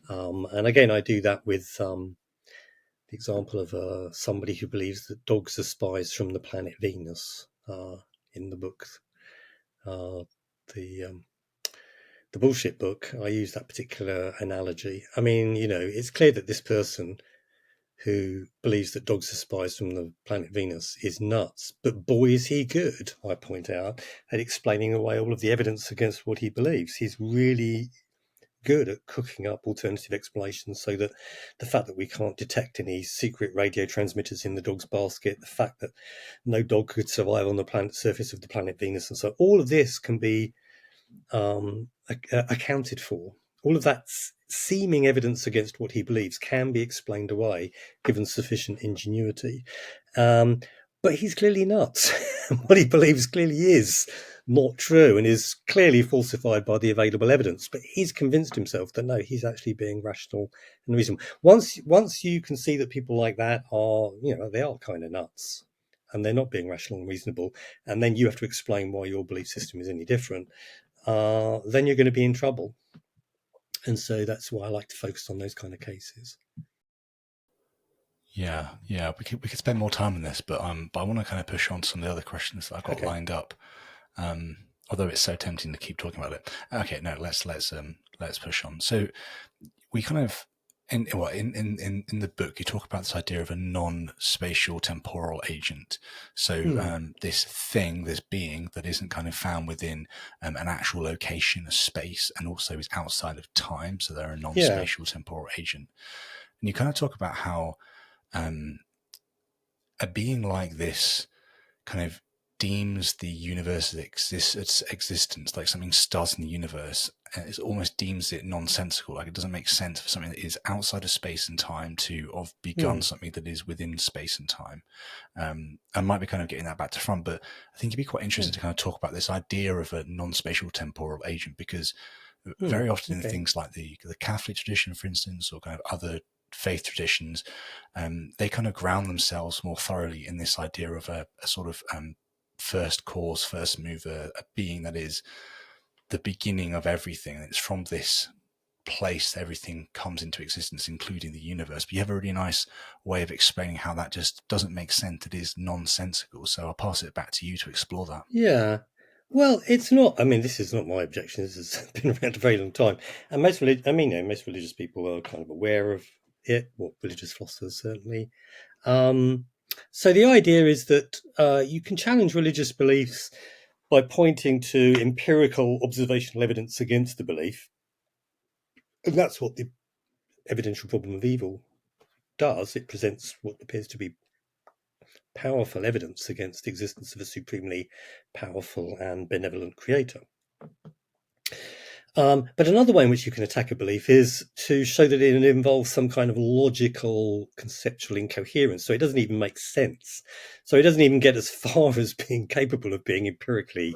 And again, I do that with the example of somebody who believes that dogs are spies from the planet Venus in the book. The bullshit book, I use that particular analogy. I mean, it's clear that this person who believes that dogs are spies from the planet Venus is nuts, but boy is he good, I point out, at explaining away all of the evidence against what he believes. He's really good at cooking up alternative explanations, so that the fact that we can't detect any secret radio transmitters in the dog's basket, the fact that no dog could survive on the surface of the planet Venus, and so all of this can be accounted for. All of that seeming evidence against what he believes can be explained away, given sufficient ingenuity. But he's clearly nuts. What he believes clearly is not true and is clearly falsified by the available evidence. But he's convinced himself that no, he's actually being rational and reasonable. Once you can see that people like that are, they are kind of nuts and they're not being rational and reasonable, and then you have to explain why your belief system is any different, then you're going to be in trouble. And so that's why I like to focus on those kind of cases. Yeah. We could spend more time on this, but I want to kind of push on to some of the other questions that I've got lined up. Although it's so tempting to keep talking about it. Okay, no, let's push on. So we kind of in the book you talk about this idea of a non-spatial temporal agent. So this thing, this being that isn't kind of found within an actual location, a space, and also is outside of time. So they're a non-spatial temporal agent. And you kind of talk about how a being like this kind of deems the universe's existence, like something starts in the universe, and it almost deems it nonsensical. Like it doesn't make sense for something that is outside of space and time to have begun something that is within space and time. I might be kind of getting that back to front, but I think it'd be quite interesting to kind of talk about this idea of a non-spatial temporal agent, because very often in things like the Catholic tradition, for instance, or kind of other faith traditions, they kind of ground themselves more thoroughly in this idea of a sort of first cause, first mover, a being that is the beginning of everything. It's from this place that everything comes into existence, including the universe. But you have a really nice way of explaining how that just doesn't make sense. It is nonsensical. So I'll pass it back to you to explore that. Yeah. Well, it's not. I mean, this is not my objection. This has been around a very long time, and most religious people are kind of aware of it. Well, religious philosophers certainly. So the idea is that you can challenge religious beliefs by pointing to empirical observational evidence against the belief, and that's what the evidential problem of evil does. It presents what appears to be powerful evidence against the existence of a supremely powerful and benevolent creator. But another way in which you can attack a belief is to show that it involves some kind of logical conceptual incoherence. So it doesn't even make sense. So it doesn't even get as far as being capable of being empirically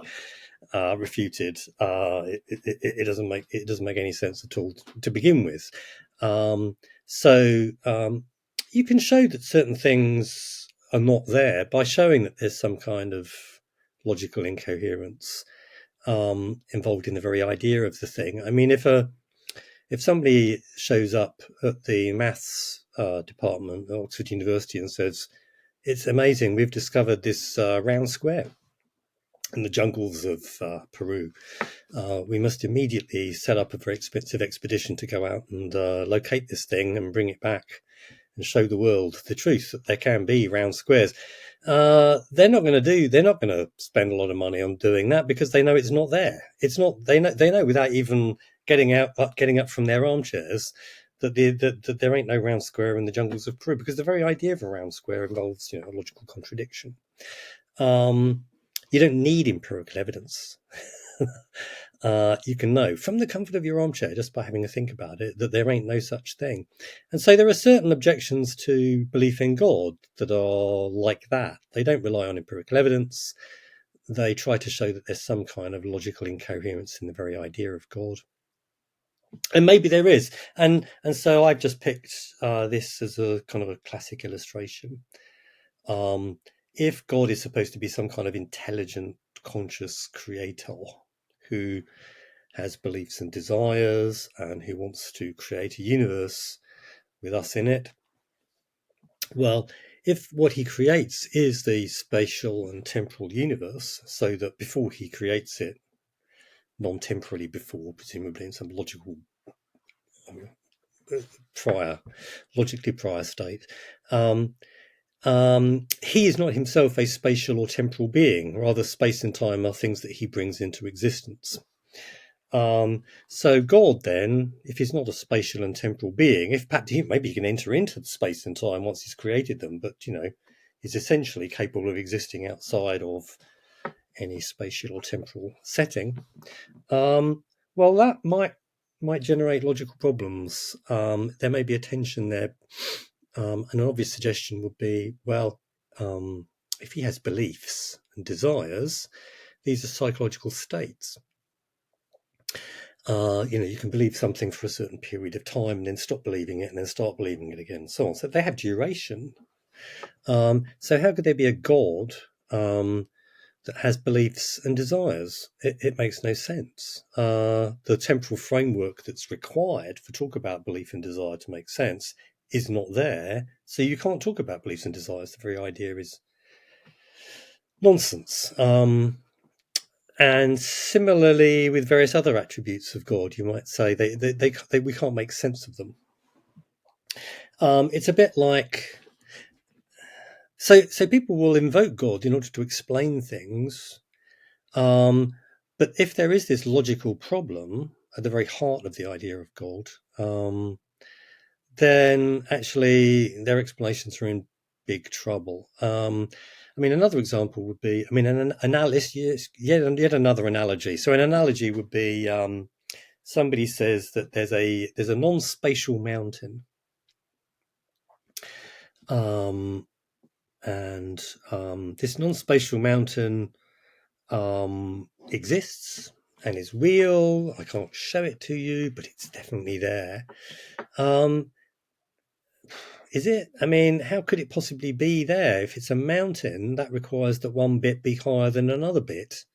refuted. It doesn't make any sense at all to begin with. So you can show that certain things are not there by showing that there's some kind of logical incoherence involved in the very idea of the thing. I mean, if somebody shows up at the maths department at Oxford University and says, "It's amazing, we've discovered this round square in the jungles of Peru. We must immediately set up a very expensive expedition to go out and locate this thing and bring it back and show the world the truth that there can be round squares." They're not going to spend a lot of money on doing that because they know it's not there. It's not. They know without even getting up from their armchairs that there ain't no round square in the jungles of Peru, because the very idea of a round square involves a logical contradiction. You don't need empirical evidence. You can know from the comfort of your armchair, just by having a think about it, that there ain't no such thing. And so there are certain objections to belief in God that are like that. They don't rely on empirical evidence. They try to show that there's some kind of logical incoherence in the very idea of God. And maybe there is. And so I've just picked this as a kind of a classic illustration. If God is supposed to be some kind of intelligent, conscious creator who has beliefs and desires and who wants to create a universe with us in it, well, if what he creates is the spatial and temporal universe, so that before he creates it, non-temporally before, presumably in some logically prior state, he is not himself a spatial or temporal being. Rather, space and time are things that he brings into existence. So God, then, if he's not a spatial and temporal being, maybe he can enter into space and time once he's created them, but is essentially capable of existing outside of any spatial or temporal setting. Well, that might generate logical problems. There may be a tension there. And an obvious suggestion would be, well, if he has beliefs and desires, These are psychological states. You can believe something for a certain period of time and then stop believing it and then start believing it again and so on. So they have duration. So how could there be a God that has beliefs and desires? It makes no sense. The temporal framework that's required for talk about belief and desire to make sense is not there. So you can't talk about beliefs and desires. The very idea is nonsense. And similarly, with various other attributes of God, you might say we can't make sense of them. It's a bit like so people will invoke God in order to explain things, but if there is this logical problem at the very heart of the idea of God, then actually their explanations are in big trouble. Another example would be, an analogy, yet another analogy. So an analogy would be somebody says that there's a non-spatial mountain, and this non-spatial mountain exists and is real. I can't show it to you, but it's definitely there. Is it? How could it possibly be there? If it's a mountain, that requires that one bit be higher than another bit,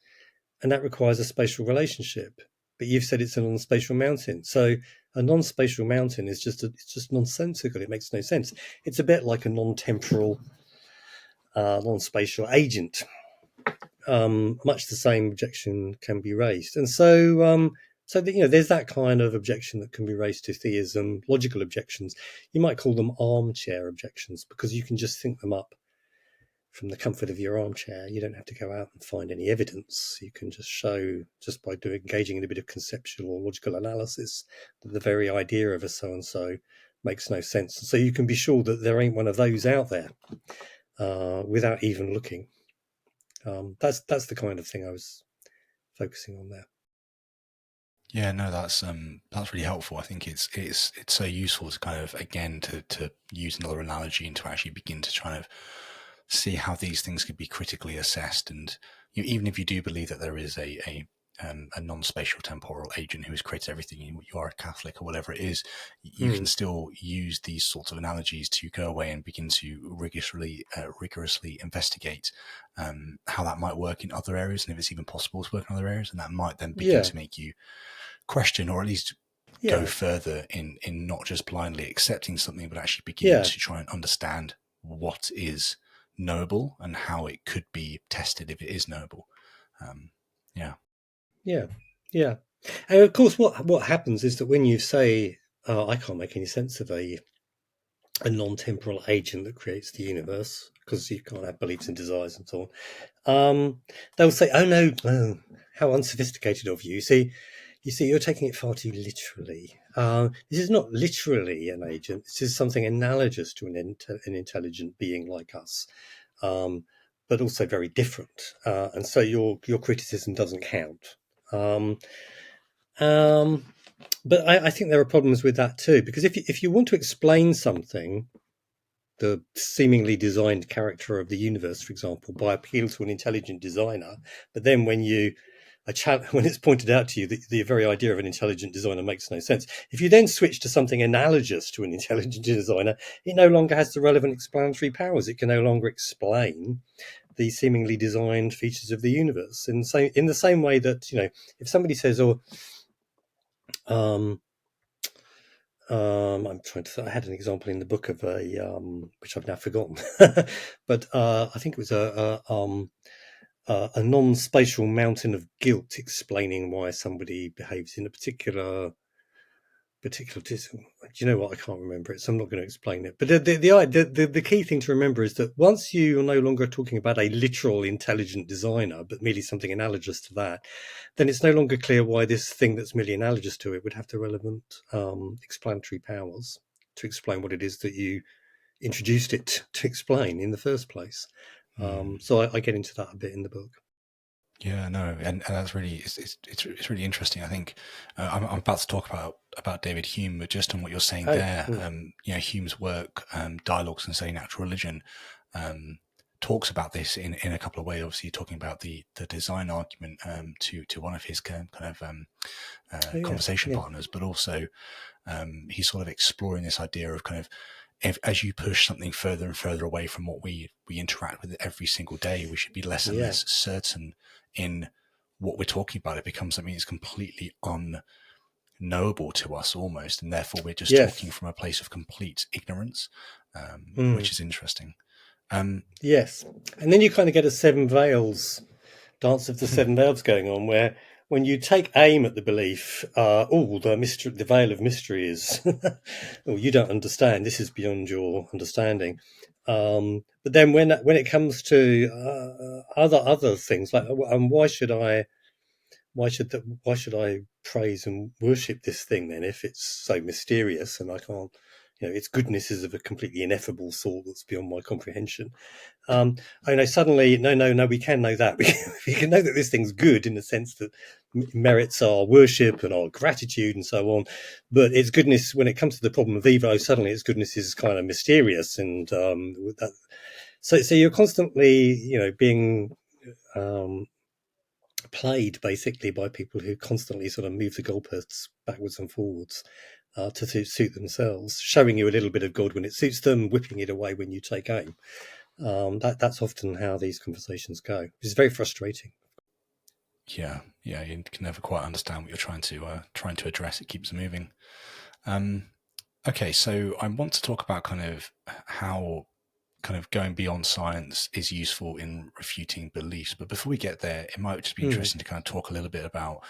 and that requires a spatial relationship. But you've said it's a non-spatial mountain. So a non-spatial mountain is just nonsensical. It makes no sense. It's a bit like a non-temporal, non-spatial agent. Much the same objection can be raised. And so there's that kind of objection that can be raised to theism, logical objections. You might call them armchair objections because you can just think them up from the comfort of your armchair. You don't have to go out and find any evidence. You can just show, just by engaging in a bit of conceptual or logical analysis, that the very idea of a so-and-so makes no sense. So you can be sure that there ain't one of those out there without even looking. That's the kind of thing I was focusing on there. Yeah, no, that's really helpful. I think it's so useful to kind of, again, to use another analogy and to actually begin to try to see how these things could be critically assessed. And even if you do believe that there is a non-spatial temporal agent who has created everything, you are a Catholic or whatever it is, you can still use these sorts of analogies to go away and begin to rigorously investigate how that might work in other areas, and if it's even possible to work in other areas, and that might then begin to make you question, or at least go further in not just blindly accepting something, but actually beginning to try and understand what is knowable and how it could be tested if it is knowable. And of course, what happens is that when you say, I can't make any sense of a non-temporal agent that creates the universe, because you can't have beliefs and desires and so on, they'll say, oh no, how unsophisticated of you. You see, you're taking it far too literally. This is not literally an agent. This is something analogous to an intelligent being like us, but also very different. And so your criticism doesn't count. But I think there are problems with that too, because if you want to explain something, the seemingly designed character of the universe, for example, by appeal to an intelligent designer, but then when it's pointed out to you that the very idea of an intelligent designer makes no sense, if you then switch to something analogous to an intelligent designer, it no longer has the relevant explanatory powers. It can no longer explain the seemingly designed features of the universe. And so, in the same way that, if somebody says, I'm trying to. I had an example in the book of which I've now forgotten, but I think it was a non-spatial mountain of guilt explaining why somebody behaves in a particular. Do you know what? I can't remember it, so I'm not going to explain it. But the key thing to remember is that once you are no longer talking about a literal intelligent designer, but merely something analogous to that, then it's no longer clear why this thing that's merely analogous to it would have the relevant explanatory powers to explain what it is that you introduced it to explain in the first place. So I get into that a bit in the book. Yeah, no, and that's really it's really interesting. I think I'm about to talk about David Hume, but just on what you're saying there, Hume's work, Dialogues and Study Natural Religion, talks about this in a couple of ways. Obviously, talking about the design argument to one of his conversation partners, but also he's sort of exploring this idea of kind of, as you push something further and further away from what we interact with every single day, we should be less and less certain in what we're talking about. It becomes something that's completely unknowable to us almost, and therefore we're just talking from a place of complete ignorance, which is interesting. Yes, and then you kind of get a Seven Veils dance of the Seven Veils going on, where when you take aim at the belief, the veil of mystery is, you don't understand. This is beyond your understanding. But then when it comes to other things, like, why should I praise and worship this thing then if it's so mysterious and I can't, its goodness is of a completely ineffable sort that's beyond my comprehension. Suddenly, no, we can know that. We can know that this thing's good in the sense that merits our worship and our gratitude and so on. But its goodness, when it comes to the problem of evil, suddenly its goodness is kind of mysterious. And so you're constantly, being played basically by people who constantly sort of move the goalposts backwards and forwards to suit themselves, showing you a little bit of God when it suits them, whipping it away when you take aim. That's often how these conversations go. It's very frustrating. Yeah, you can never quite understand what you're trying to address. It keeps moving. Okay, so I want to talk about kind of how kind of going beyond science is useful in refuting beliefs. But before we get there, it might just be interesting to kind of talk a little bit about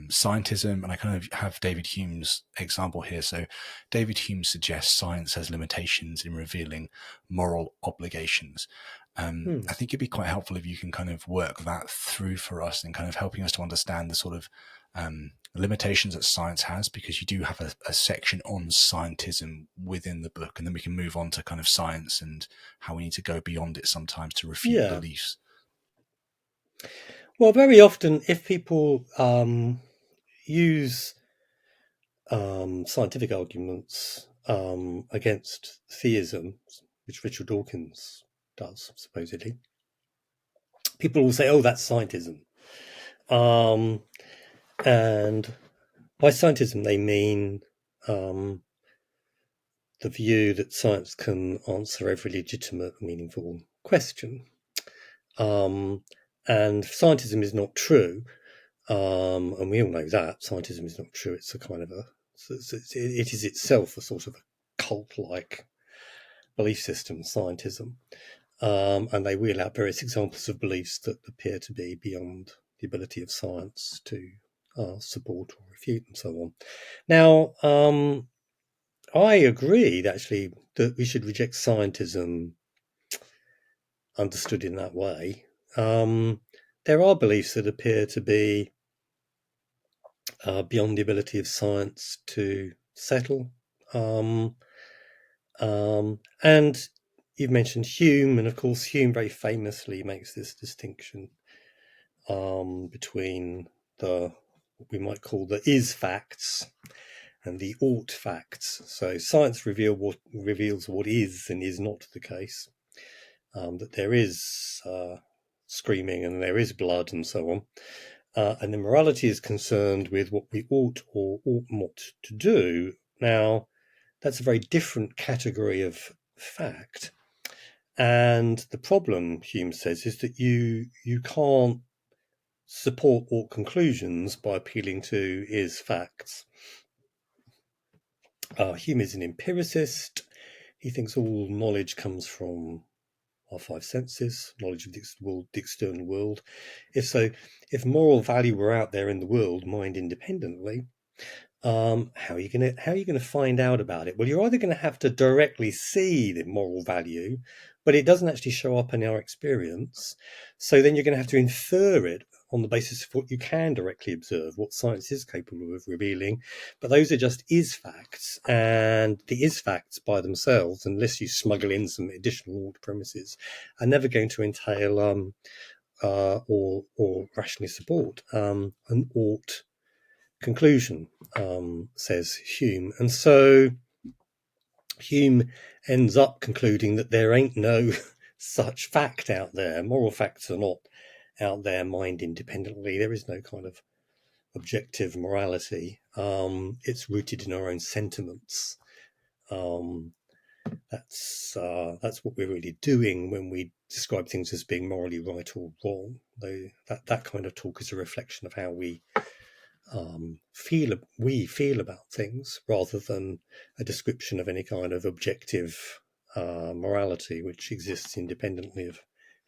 scientism. And I kind of have David Hume's example here. So David Hume suggests science has limitations in revealing moral obligations. I think it'd be quite helpful if you can kind of work that through for us and kind of helping us to understand the sort of limitations that science has, because you do have a section on scientism within the book, and then we can move on to kind of science and how we need to go beyond it sometimes to refute beliefs. Well, very often if people use scientific arguments against theism, which Richard Dawkins does supposedly, people will say, "Oh, that's scientism," and by scientism they mean the view that science can answer every legitimate, meaningful question, and scientism is not true, and we all know that scientism is not true. It's a kind of it is itself a sort of a cult-like belief system, scientism. And they wheel out various examples of beliefs that appear to be beyond the ability of science to support or refute and so on. Now, I agree, actually, that we should reject scientism understood in that way. There are beliefs that appear to be beyond the ability of science to settle. And you've mentioned Hume, and of course Hume very famously makes this distinction between what we might call the is facts and the ought facts. So science reveals what is and is not the case, that there is screaming and there is blood and so on. And then morality is concerned with what we ought or ought not to do. Now, that's a very different category of fact. And the problem, Hume says, is that you can't support ought conclusions by appealing to is facts. Hume is an empiricist. He thinks all knowledge comes from our five senses, knowledge of the external world. If moral value were out there in the world, mined independently, how are you going to find out about it? Well, you're either going to have to directly see the moral value, but it doesn't actually show up in our experience. So then you're going to have to infer it on the basis of what you can directly observe, what science is capable of revealing. But those are just is facts, and the is facts by themselves, unless you smuggle in some additional premises, are never going to entail or rationally support an ought conclusion, says Hume. And so Hume ends up concluding that there ain't no such fact out there. Moral facts are not out there mind independently. There is no kind of objective morality. It's rooted in our own sentiments. That's what we're really doing when we describe things as being morally right or wrong. Though that kind of talk is a reflection of how we feel about things, rather than a description of any kind of objective morality which exists independently of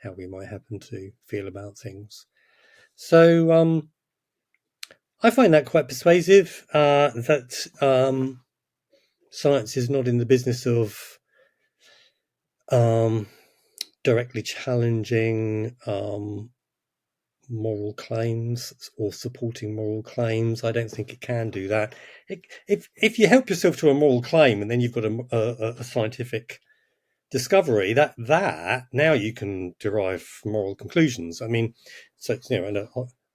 how we might happen to feel about things. So I find that quite persuasive, that science is not in the business of directly challenging moral claims or supporting moral claims. I don't think it can do that. If you help yourself to a moral claim and then you've got a scientific discovery, that now you can derive moral conclusions. I mean, so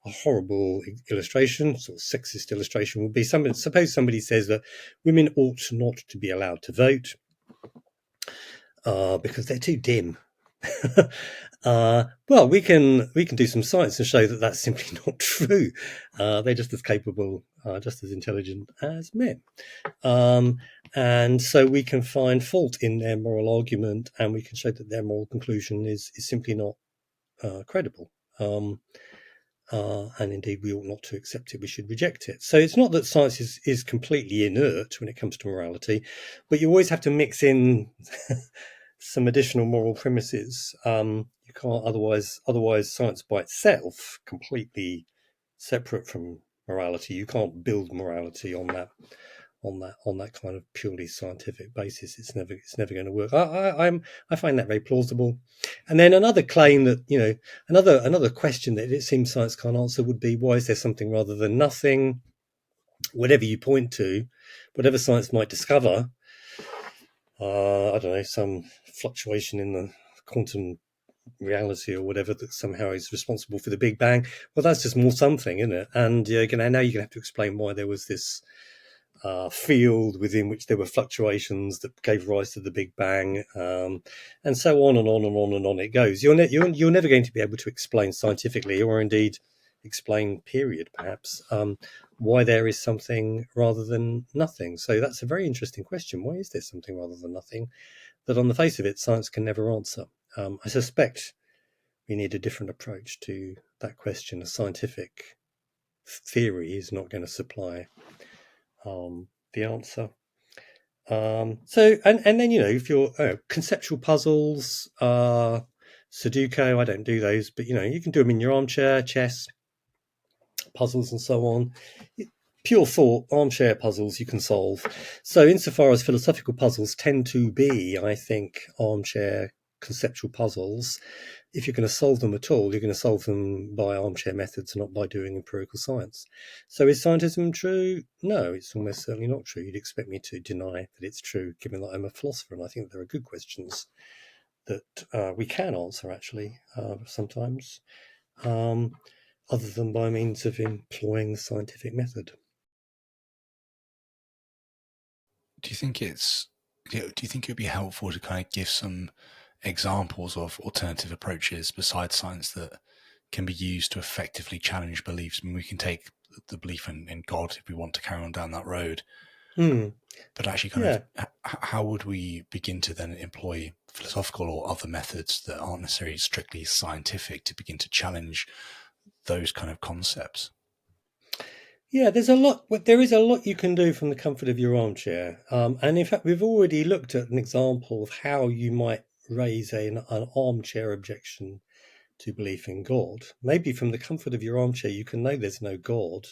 a horrible illustration, sort of sexist illustration, would be suppose somebody says that women ought not to be allowed to vote because they're too dim. Well, we can do some science and show that that's simply not true. They're just as capable, just as intelligent as men. And so we can find fault in their moral argument, and we can show that their moral conclusion is simply not credible. And indeed, we ought not to accept it. We should reject it. So it's not that science is completely inert when it comes to morality, but you always have to mix in some additional moral premises. You can't otherwise science by itself, completely separate from morality. You can't build morality on that kind of purely scientific basis. It's never going to work. I find that very plausible. And then another claim that, another question that it seems science can't answer would be, why is there something rather than nothing? Whatever you point to, whatever science might discover, I don't know, some fluctuation in the quantum reality or whatever that somehow is responsible for the Big Bang. Well, that's just more something, isn't it? And now you're going to have to explain why there was this field within which there were fluctuations that gave rise to the Big Bang, and so on and on and on and on it goes. You're never going to be able to explain scientifically, or indeed explain, period, perhaps, why there is something rather than nothing. So that's a very interesting question. Why is there something rather than nothing that on the face of it science can never answer? I suspect we need a different approach to that question. A scientific theory is not going to supply the answer. So and then if you're conceptual puzzles, Sudoku, I don't do those, but you can do them in your armchair, chess, puzzles and so on. Pure thought, armchair puzzles you can solve. So insofar as philosophical puzzles tend to be, I think, armchair conceptual puzzles, if you're going to solve them at all, you're going to solve them by armchair methods, not by doing empirical science. So is scientism true? No, it's almost certainly not true. You'd expect me to deny that it's true, given that I'm a philosopher, and I think there are good questions that we can answer, actually, sometimes, other than by means of employing the scientific method. Do you think it would be helpful to kind of give some examples of alternative approaches besides science that can be used to effectively challenge beliefs? I mean, we can take the belief in God if we want to carry on down that road. But actually how would we begin to then employ philosophical or other methods that aren't necessarily strictly scientific to begin to challenge those kind of concepts? Yeah, there is a lot you can do from the comfort of your armchair. And in fact, we've already looked at an example of how you might raise an armchair objection to belief in God. Maybe from the comfort of your armchair, you can know there's no God,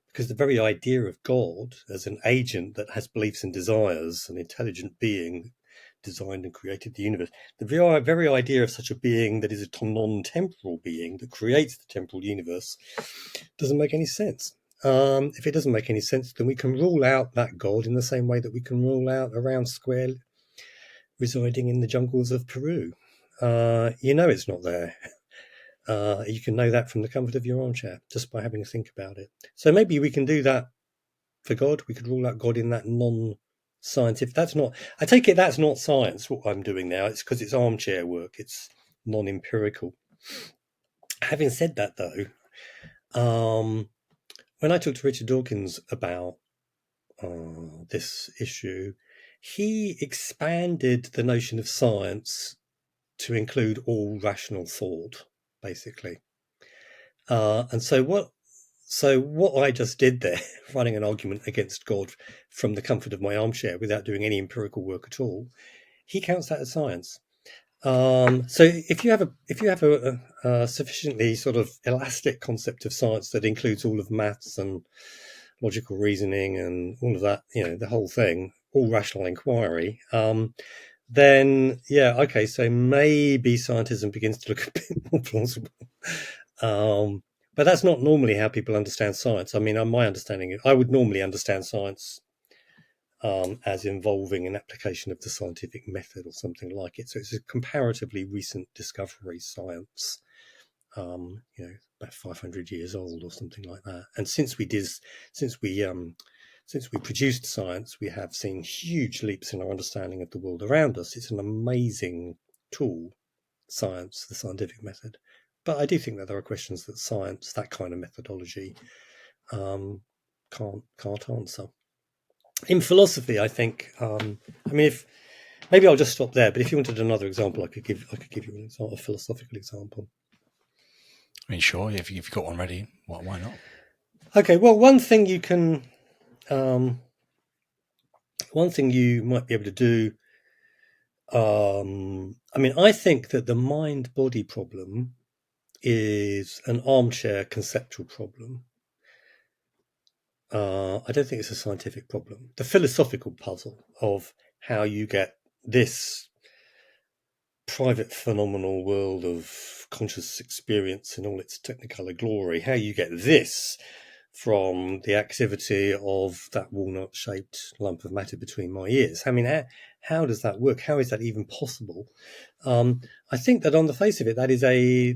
because the very idea of God as an agent that has beliefs and desires, an intelligent being designed and created the universe, the very idea of such a being that is a non-temporal being that creates the temporal universe doesn't make any sense. If it doesn't make any sense, then we can rule out that God in the same way that we can rule out a round square residing in the jungles of Peru. It's not there. You can know that from the comfort of your armchair just by having to think about it. So maybe we can do that for God. We could rule out God in that scientific. That's not. I take it that's not science. What I'm doing now, it's because it's armchair work. It's non-empirical. Having said that, though, when I talked to Richard Dawkins about this issue, he expanded the notion of science to include all rational thought, basically. And so what I just did there, running an argument against God from the comfort of my armchair without doing any empirical work at all, he counts that as science. So if you have a sufficiently sort of elastic concept of science that includes all of maths and logical reasoning and all of that, the whole thing, all rational inquiry, then okay, so maybe scientism begins to look a bit more plausible. But that's not normally how people understand science. I mean, my understanding, I would normally understand science as involving an application of the scientific method or something like it. So it's a comparatively recent discovery, science, about 500 years old or something like that. And since we produced science, we have seen huge leaps in our understanding of the world around us. It's an amazing tool, science, the scientific method. But I do think that there are questions that science, that kind of methodology, can't answer. In philosophy, I think, maybe I'll just stop there. But if you wanted another example, I could give you an example, a philosophical example. I mean, sure, if you've got one ready, why not? Okay, well, one thing you might be able to do. I think that the mind-body problem is an armchair conceptual problem. I don't think it's a scientific problem. The philosophical puzzle of how you get this private phenomenal world of conscious experience in all its technicolor glory, how you get this from the activity of that walnut-shaped lump of matter between my ears. I mean, how does that work? How is that even possible? I think that on the face of it,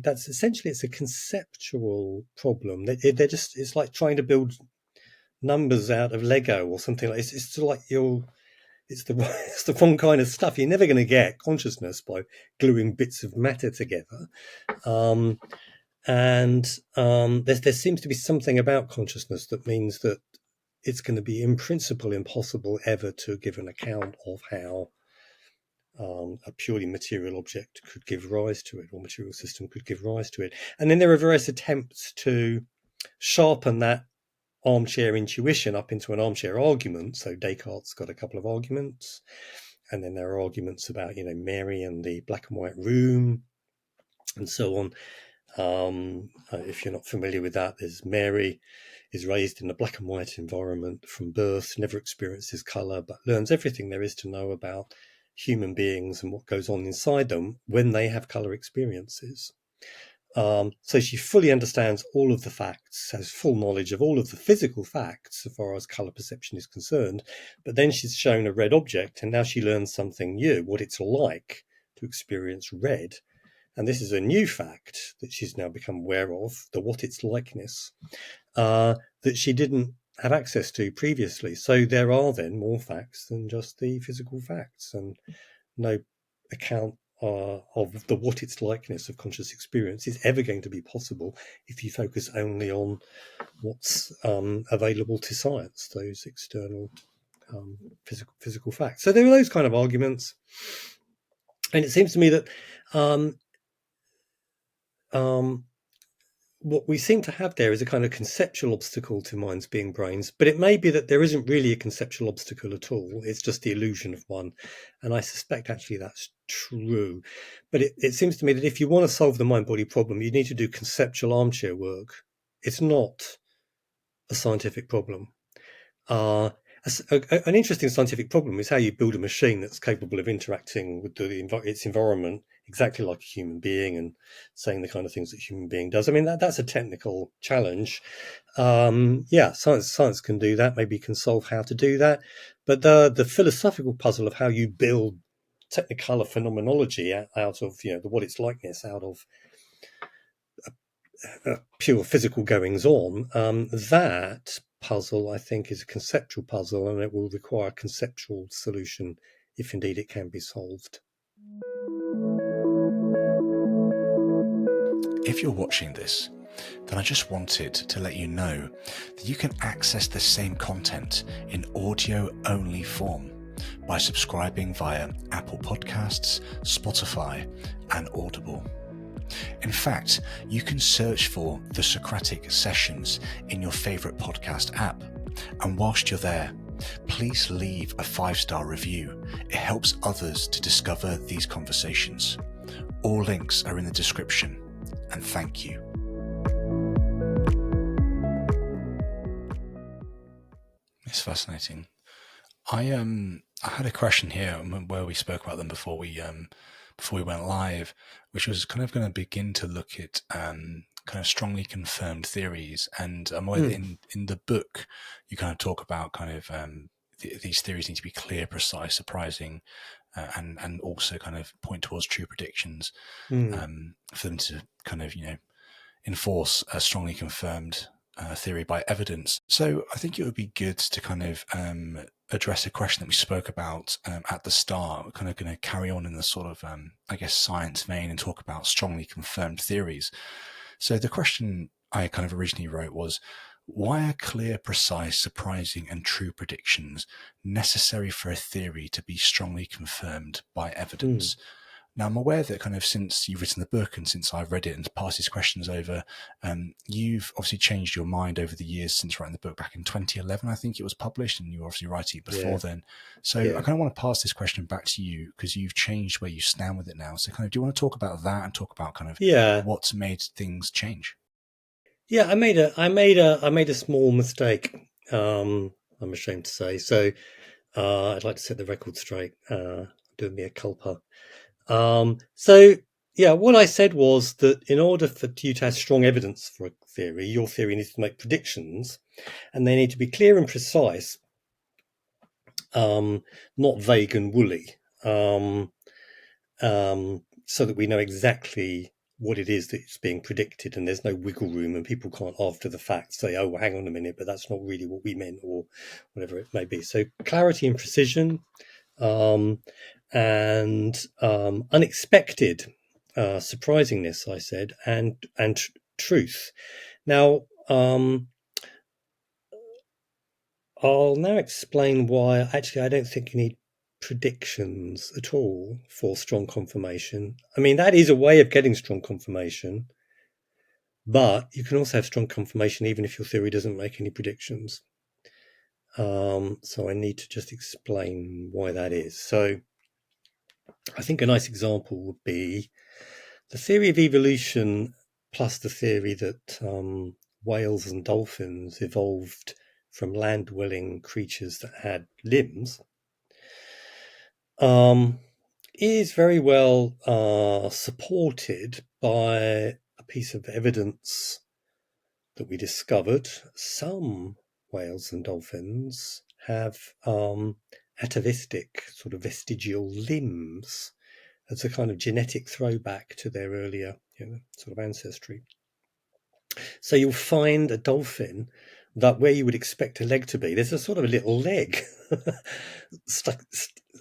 that's essentially, it's a conceptual problem. It's like trying to build numbers out of Lego or something like this. It's sort of like it's the wrong kind of stuff. You're never going to get consciousness by gluing bits of matter together. There seems to be something about consciousness that means that it's going to be in principle impossible ever to give an account of how a purely material object could give rise to it, or material system could give rise to it. And then there are various attempts to sharpen that armchair intuition up into an armchair argument. So Descartes got a couple of arguments, and then there are arguments about Mary and the black and white room and so on. If you're not familiar with that, there's Mary is raised in a black and white environment from birth, never experiences colour, but learns everything there is to know about human beings and what goes on inside them when they have colour experiences. So she fully understands all of the facts, has full knowledge of all of the physical facts so far as colour perception is concerned, but then she's shown a red object and now she learns something new, what it's like to experience red. And this is a new fact that she's now become aware of, the what it's likeness, that she didn't have access to previously. So there are then more facts than just the physical facts, and no account of the what it's likeness of conscious experience is ever going to be possible if you focus only on what's available to science, those external physical facts. So there are those kind of arguments, and it seems to me that what we seem to have there is a kind of conceptual obstacle to minds being brains, but it may be that there isn't really a conceptual obstacle at all. It's just the illusion of one. And I suspect actually that's true. But it seems to me that if you want to solve the mind-body problem, you need to do conceptual armchair work. It's not a scientific problem. An interesting scientific problem is how you build a machine that's capable of interacting with its environment exactly like a human being and saying the kind of things that a human being does. I mean, that's a technical challenge. Science can do that. Maybe can solve how to do that. But the philosophical puzzle of how you build technicolor phenomenology out of the what it's likeness, out of pure physical goings on, that puzzle, I think, is a conceptual puzzle, and it will require a conceptual solution if indeed it can be solved. If you're watching this, then I just wanted to let you know that you can access the same content in audio-only form by subscribing via Apple Podcasts, Spotify, and Audible. In fact, you can search for the Socratic Sessions in your favourite podcast app, and whilst you're there, please leave a 5-star review. It helps others to discover these conversations. All links are in the description, and thank you. It's fascinating. I had a question here where we spoke about them before we went live, which was kind of going to begin to look at kind of strongly confirmed theories. And I'm aware that in the book you kind of talk about kind of these theories need to be clear, precise, surprising, and also kind of point towards true predictions for them to kind of enforce a strongly confirmed theory by evidence. So I think it would be good to kind of address a question that we spoke about at the start. We're kind of going to carry on in the sort of, I guess, science vein and talk about strongly confirmed theories. So the question I kind of originally wrote was, why are clear, precise, surprising, and true predictions necessary for a theory to be strongly confirmed by evidence? Now, I'm aware that kind of since you've written the book and since I've read it and passed these questions over, you've obviously changed your mind over the years since writing the book back in 2011, I think it was published, and you were obviously writing it before then. So I kind of want to pass this question back to you because you've changed where you stand with it now. So kind of, do you want to talk about that and talk about kind of what's made things change? Yeah, I made a small mistake. I'm ashamed to say. So I'd like to set the record straight. Doing me a culpa. What I said was that in order for you to have strong evidence for a theory, your theory needs to make predictions, and they need to be clear and precise, not vague and woolly, so that we know exactly what it is that's being predicted, and there's no wiggle room, and people can't after the fact say, oh, hang on a minute, but that's not really what we meant, or whatever it may be. So clarity and precision, and unexpected surprisingness, I said, and truth. Now, I'll now explain why actually I don't think you need predictions at all for strong confirmation. I mean, that is a way of getting strong confirmation, but you can also have strong confirmation even if your theory doesn't make any predictions. So I need to just explain why that is. So I think a nice example would be the theory of evolution plus the theory that whales and dolphins evolved from land-dwelling creatures that had limbs is very well supported by a piece of evidence that we discovered. Some whales and dolphins have atavistic, sort of vestigial limbs as a kind of genetic throwback to their earlier sort of ancestry. So you'll find a dolphin that where you would expect a leg to be, there's a sort of a little leg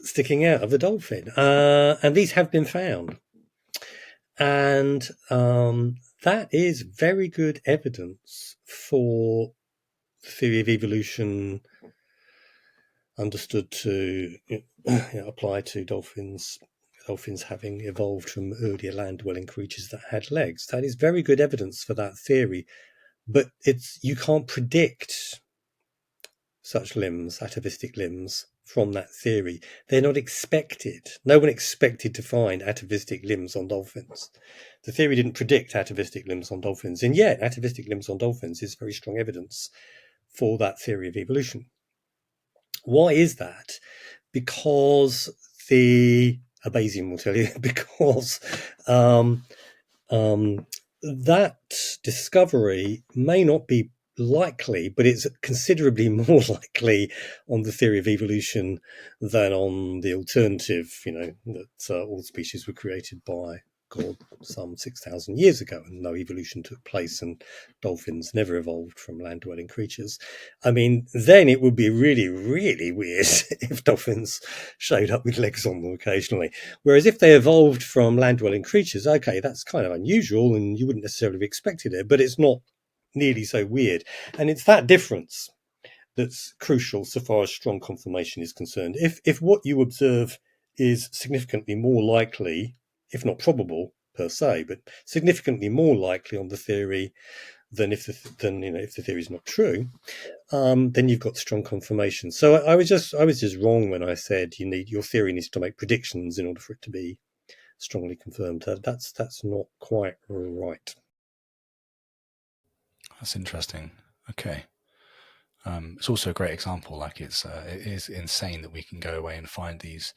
sticking out of the dolphin. And these have been found. And that is very good evidence for the theory of evolution understood to apply to dolphins having evolved from earlier land-dwelling creatures that had legs. That is very good evidence for that theory, but you can't predict such limbs, atavistic limbs, from that theory. They're not expected. No one expected to find atavistic limbs on dolphins. The theory didn't predict atavistic limbs on dolphins, and yet atavistic limbs on dolphins is very strong evidence for that theory of evolution. Why is that? Because a Bayesian will tell you, because that discovery may not be likely, but it's considerably more likely on the theory of evolution than on the alternative, that all species were created by God some 6,000 years ago, and no evolution took place, and dolphins never evolved from land-dwelling creatures. I mean, then it would be really, really weird if dolphins showed up with legs on them occasionally. Whereas if they evolved from land-dwelling creatures, okay, that's kind of unusual, and you wouldn't necessarily have expected it, but it's not nearly so weird. And it's that difference that's crucial so far as strong confirmation is concerned. If what you observe is significantly more likely, if not probable per se, but significantly more likely on the theory than if the theory is not true, then you've got strong confirmation. So I was just wrong when I said your theory needs to make predictions in order for it to be strongly confirmed. That's not quite right. That's interesting. Okay. It's also a great example. Like it is insane that we can go away and find these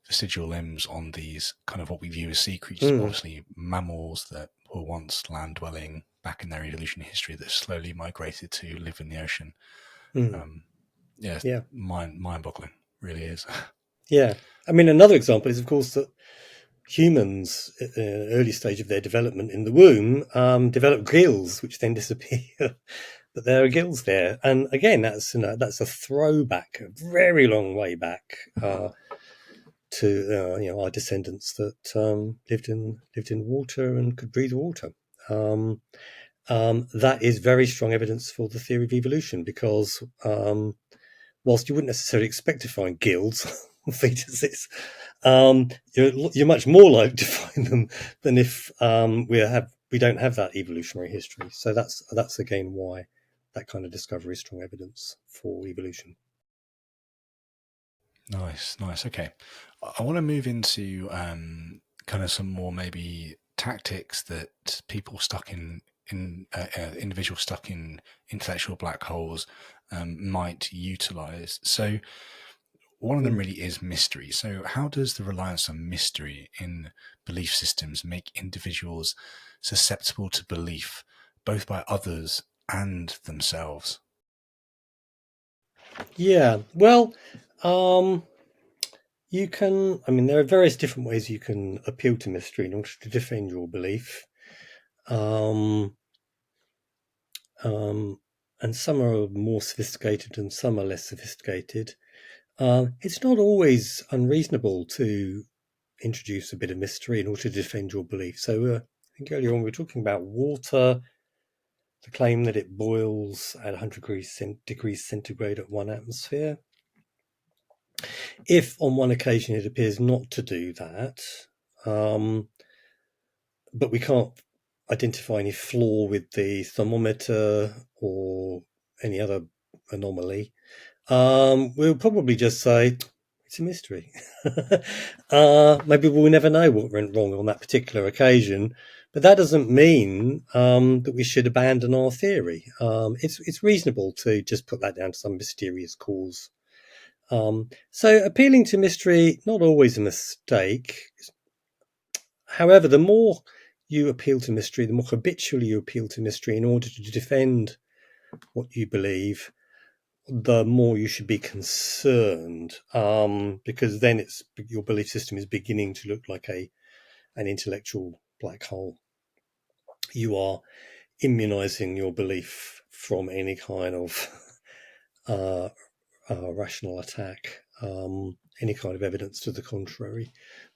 vestigial limbs on these kind of what we view as sea creatures, obviously mammals that were once land dwelling back in their evolutionary history that slowly migrated to live in the ocean. Yeah, mind-boggling, really is. Yeah, I mean, another example is, of course, that humans, at an early stage of their development in the womb, develop gills, which then disappear. But there are gills there, and again, that's a throwback, a very long way back to our descendants that lived in water and could breathe water. That is very strong evidence for the theory of evolution, because whilst you wouldn't necessarily expect to find gills on fetuses, you're much more likely to find them than if we don't have that evolutionary history. So that's again why that kind of discovery is strong evidence for evolution. Nice. Okay. I want to move into kind of some more maybe tactics that people stuck in individuals stuck in intellectual black holes might utilize. So one of them really is mystery. So how does the reliance on mystery in belief systems make individuals susceptible to belief, both by others and themselves? Yeah, well, you can. I mean, there are various different ways you can appeal to mystery in order to defend your belief. And some are more sophisticated and some are less sophisticated. It's not always unreasonable to introduce a bit of mystery in order to defend your belief. So I think earlier on we were talking about water, the claim that it boils at 100 degrees centigrade at 1 atmosphere. If on one occasion it appears not to do that, but we can't identify any flaw with the thermometer or any other anomaly, we'll probably just say it's a mystery. Maybe we'll never know what went wrong on that particular occasion, but that doesn't mean that we should abandon our theory. It's reasonable to just put that down to some mysterious cause. So appealing to mystery, not always a mistake. However, the more you appeal to mystery, the more habitually you appeal to mystery in order to defend what you believe, the more you should be concerned, because then your belief system is beginning to look like an intellectual black hole. You are immunizing your belief from any kind of rational attack, any kind of evidence to the contrary,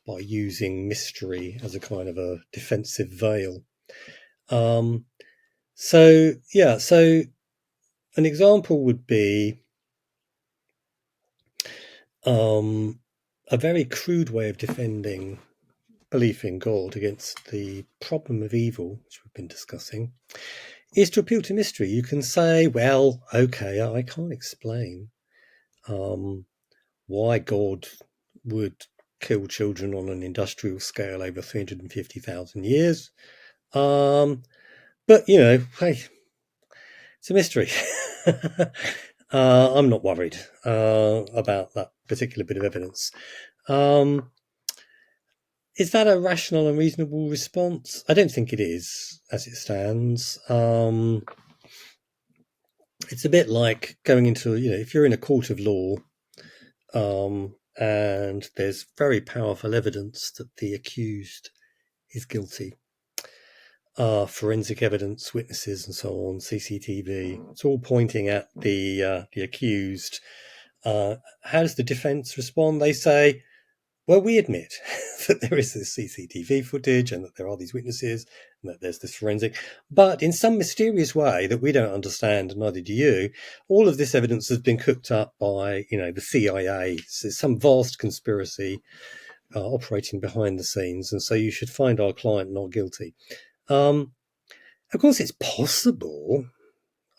by using mystery as a kind of a defensive veil. So an example would be a very crude way of defending belief in God against the problem of evil, which we've been discussing, is to appeal to mystery. You can say, well, okay, I can't explain why God would kill children on an industrial scale over 350,000 years. But, hey, it's a mystery. I'm not worried about that particular bit of evidence. Is that a rational and reasonable response? I don't think it is, as it stands. It's a bit like going into, if you're in a court of law, and there's very powerful evidence that the accused is guilty. Forensic evidence, witnesses, and so on, CCTV. It's all pointing at the accused. How does the defence respond? They say, well, we admit that there is this CCTV footage and that there are these witnesses and that there's this forensic, but in some mysterious way that we don't understand, and neither do you, all of this evidence has been cooked up by, the CIA. So it's some vast conspiracy operating behind the scenes, and so you should find our client not guilty. Of course, it's possible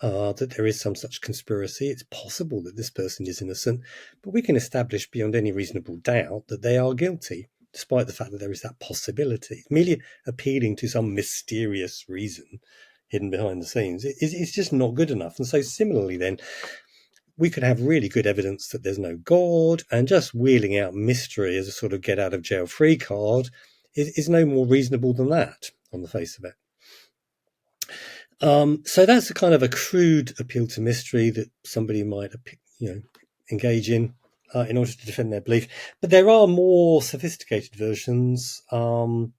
that there is some such conspiracy. It's possible that this person is innocent, but we can establish beyond any reasonable doubt that they are guilty, despite the fact that there is that possibility. Merely appealing to some mysterious reason hidden behind the scenes is just not good enough. And so similarly then, we could have really good evidence that there's no God, and just wheeling out mystery as a sort of get out of jail free card is no more reasonable than that on the face of it. So that's a kind of a crude appeal to mystery that somebody might, engage in order to defend their belief. But there are more sophisticated versions. One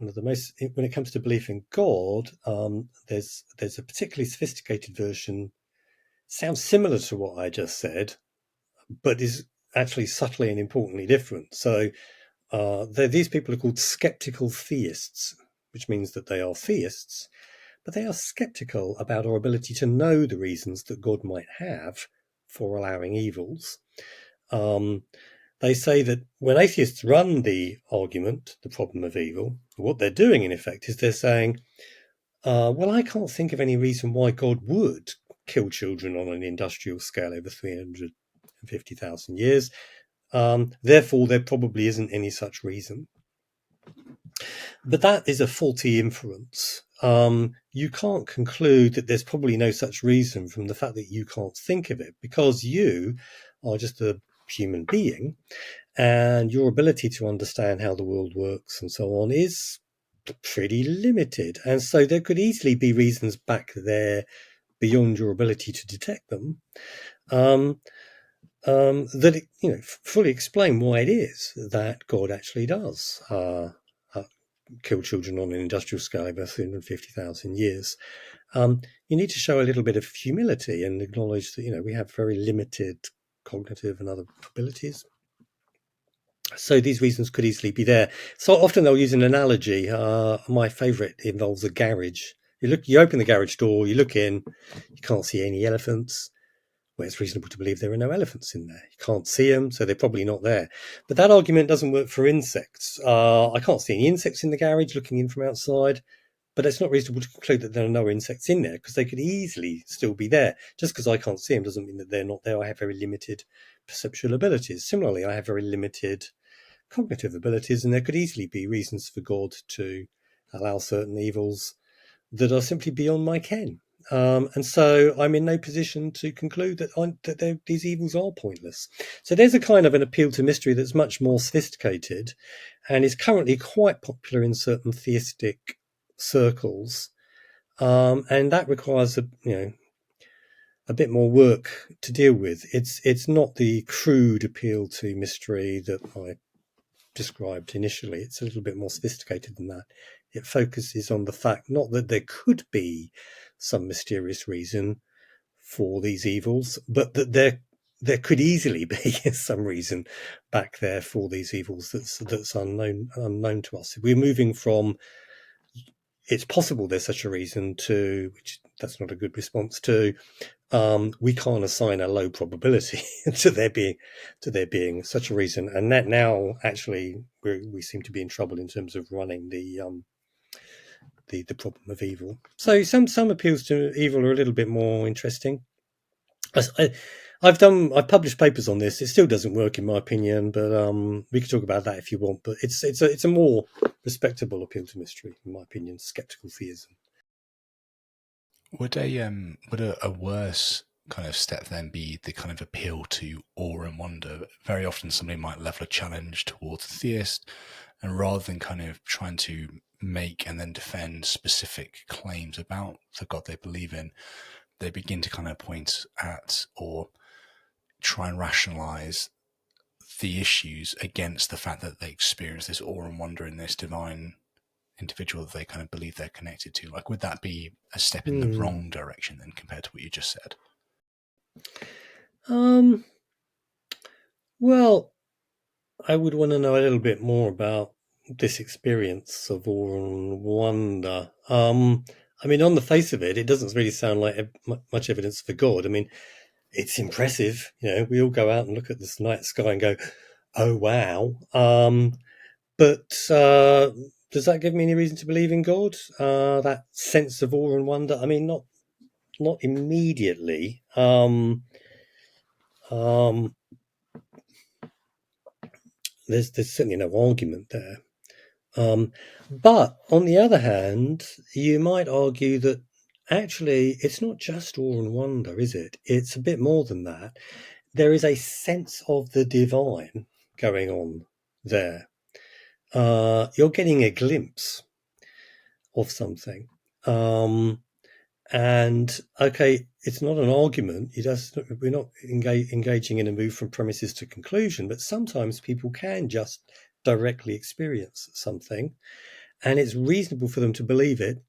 of the most, when it comes to belief in God, there's a particularly sophisticated version. Sounds similar to what I just said, but is actually subtly and importantly different. So these people are called skeptical theists, which means that they are theists, but they are skeptical about our ability to know the reasons that God might have for allowing evils. They say that when atheists run the argument, the problem of evil, what they're doing in effect is they're saying, well, I can't think of any reason why God would kill children on an industrial scale over 350,000 years. Therefore, there probably isn't any such reason. But that is a faulty inference. You can't conclude that there's probably no such reason from the fact that you can't think of it, because you are just a human being, and your ability to understand how the world works and so on is pretty limited. And so there could easily be reasons back there beyond your ability to detect them that fully explain why it is that God actually does kill children on an industrial scale over 350,000 years. You need to show a little bit of humility and acknowledge that we have very limited cognitive and other abilities. So these reasons could easily be there. So often they'll use an analogy. My favourite involves a garage. You open the garage door, you look in, you can't see any elephants. Well, it's reasonable to believe there are no elephants in there. You can't see them, so they're probably not there. But that argument doesn't work for insects. I can't see any insects in the garage looking in from outside, but it's not reasonable to conclude that there are no insects in there, because they could easily still be there. Just because I can't see them doesn't mean that they're not there. I have very limited perceptual abilities. Similarly, I have very limited cognitive abilities, and there could easily be reasons for God to allow certain evils that are simply beyond my ken. And so I'm in no position to conclude that these evils are pointless. So there's a kind of an appeal to mystery that's much more sophisticated and is currently quite popular in certain theistic circles. And that requires a bit more work to deal with. It's not the crude appeal to mystery that I described initially. It's a little bit more sophisticated than that. It focuses on the fact not that there could be some mysterious reason for these evils, but that there could easily be some reason back there for these evils that's unknown to us. We're moving from it's possible there's such a reason to, which that's not a good response to, we can't assign a low probability to there being such a reason, and that now actually we seem to be in trouble in terms of running the problem of evil. So some appeals to evil are a little bit more interesting. I've published papers on this. It still doesn't work in my opinion, but we could talk about that if you want. But it's a more respectable appeal to mystery, in my opinion. Skeptical theism. Would a worse kind of step then be the kind of appeal to awe and wonder? Very often somebody might level a challenge towards a theist, and rather than kind of trying to make and then defend specific claims about the God they believe in, they begin to kind of point at or try and rationalize the issues against the fact that they experience this awe and wonder in this divine individual that they kind of believe they're connected to? Like, would that be a step in the Hmm. wrong direction then compared to what you just said? Well, I would want to know a little bit more about this experience of awe and wonder. I mean, on the face of it, it doesn't really sound like much evidence for God. I mean, it's impressive. We all go out and look at this night sky and go, "Oh wow!" But does that give me any reason to believe in God? That sense of awe and wonder. I mean, not immediately. Um, there's certainly no argument there. But on the other hand, you might argue that actually it's not just awe and wonder, is it? It's a bit more than that. There is a sense of the divine going on there. You're getting a glimpse of something. And okay, it's not an argument. We're not engaging in a move from premises to conclusion, but sometimes people can just directly experience something, and it's reasonable for them to believe it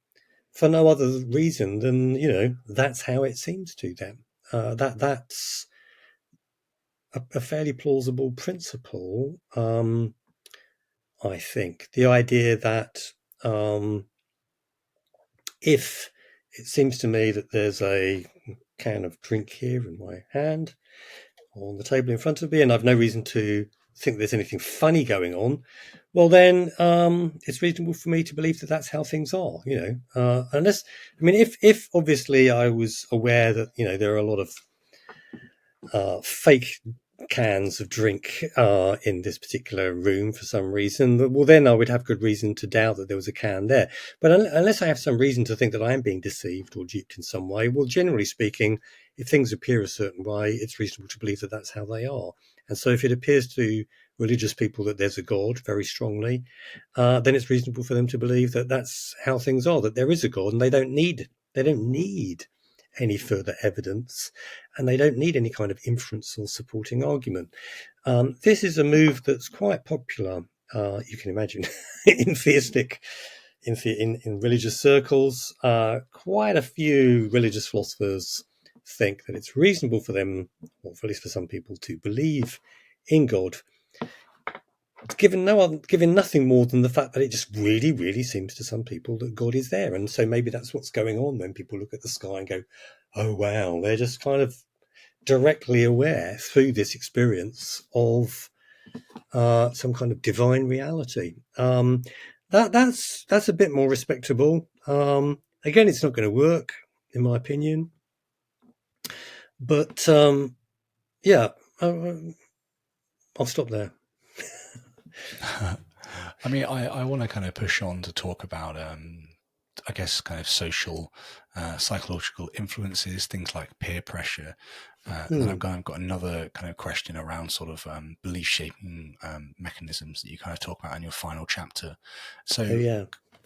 for no other reason than that's how it seems to them. That's a fairly plausible principle. I think the idea that if it seems to me that there's a can of drink here in my hand on the table in front of me, and I've no reason to think there's anything funny going on, well then it's reasonable for me to believe that that's how things are. Unless, I mean, if obviously I was aware that there are a lot of fake cans of drink in this particular room for some reason, well then I would have good reason to doubt that there was a can there. But unless I have some reason to think that I am being deceived or duped in some way, well, generally speaking, if things appear a certain way, it's reasonable to believe that that's how they are. And so if it appears to religious people that there's a God very strongly, then it's reasonable for them to believe that that's how things are, that there is a God, and they don't need any further evidence, and they don't need any kind of inference or supporting argument. This is a move that's quite popular, you can imagine, in theistic, in religious circles. Quite a few religious philosophers think that it's reasonable for them, or at least for some people, to believe in God, given nothing more than the fact that it just really, really seems to some people that God is there. And so maybe that's what's going on when people look at the sky and go, oh wow, they're just kind of directly aware through this experience of some kind of divine reality. That's a bit more respectable. Again, it's not going to work, in my opinion. But yeah, I'll stop there. I mean, I want to kind of push on to talk about, I guess, kind of social, psychological influences, things like peer pressure. And then I've got another kind of question around sort of belief shaping mechanisms that you kind of talk about in your final chapter. Oh So, yeah.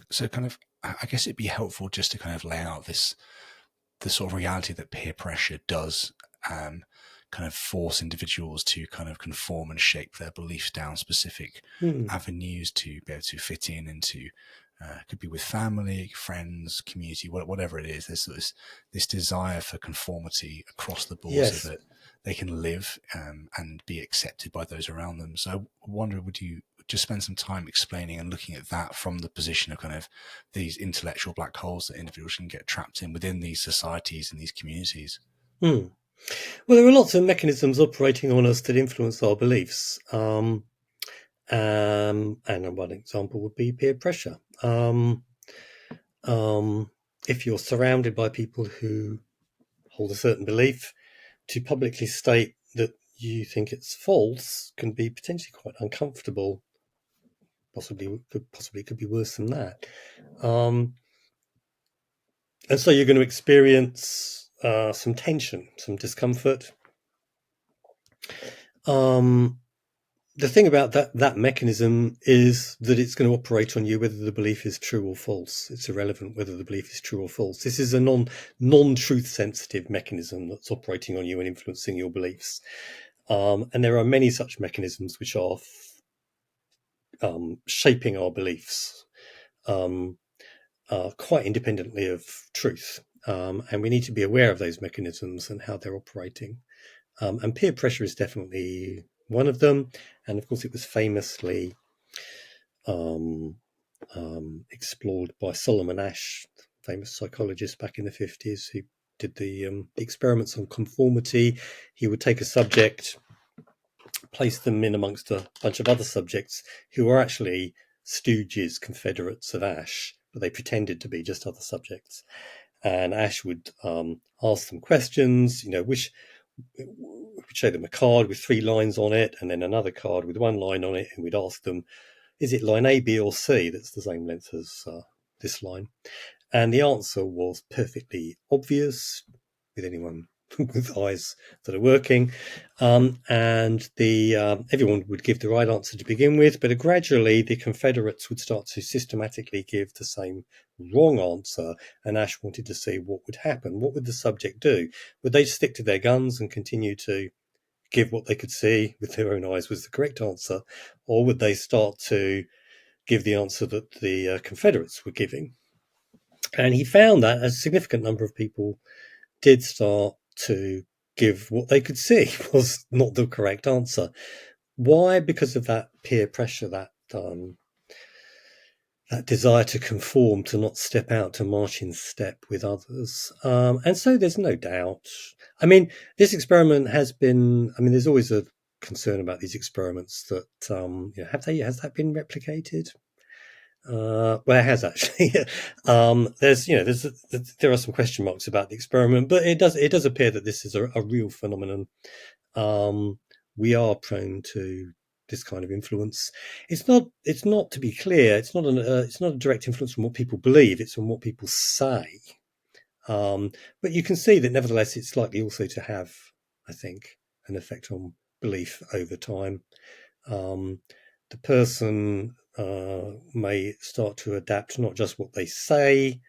so kind of, I guess it'd be helpful just to kind of lay out the sort of reality that peer pressure does kind of force individuals to kind of conform and shape their beliefs down specific avenues to be able to fit in into. Could be with family, friends, community, whatever it is. There's this desire for conformity across the board, Yes. so that they can live and be accepted by those around them. So I wonder, would you just spend some time explaining and looking at that from the position of kind of these intellectual black holes that individuals can get trapped in within these societies and these communities? Well, there are lots of mechanisms operating on us that influence our beliefs. And one example would be peer pressure. If you're surrounded by people who hold a certain belief, to publicly state that you think it's false can be potentially quite uncomfortable. Possibly could be worse than that. And so you're going to experience some tension, some discomfort. The thing about that mechanism is that it's going to operate on you whether the belief is true or false. It's irrelevant whether the belief is true or false. This is a non-truth sensitive mechanism that's operating on you and influencing your beliefs. And there are many such mechanisms which are shaping our beliefs. quite independently of truth. And we need to be aware of those mechanisms and how they're operating. And peer pressure is definitely one of them. And of course, it was famously explored by Solomon Asch, famous psychologist back in the 50s, who did the experiments on conformity. He would take a subject, place them in amongst a bunch of other subjects who were actually stooges, confederates of Asch, but they pretended to be just other subjects. And Asch would ask them questions, which would show them a card with 3 lines on it, and then another card with 1 line on it, and we'd ask them, is it line A, B, or C that's the same length as this line? And the answer was perfectly obvious with anyone with eyes that are working. And everyone would give the right answer to begin with, but gradually the Confederates would start to systematically give the same wrong answer, and Asch wanted to see what would happen. What would the subject do? Would they stick to their guns and continue to give what they could see with their own eyes was the correct answer, or would they start to give the answer that the Confederates were giving? And he found that a significant number of people did start to give what they could see was not the correct answer. Why? Because of that peer pressure, that desire to conform, to not step out, to march in step with others. And so there's no doubt. I mean, this experiment has been, there's always a concern about these experiments that, has that been replicated? Well, it has actually. There are some question marks about the experiment, but it does appear that this is a real phenomenon. We are prone to this kind of influence. It's not, to be clear, it's not a direct influence from what people believe. It's from what people say. But you can see that nevertheless, it's likely also to have, I think, an effect on belief over time. The person may start to adapt not just what they say,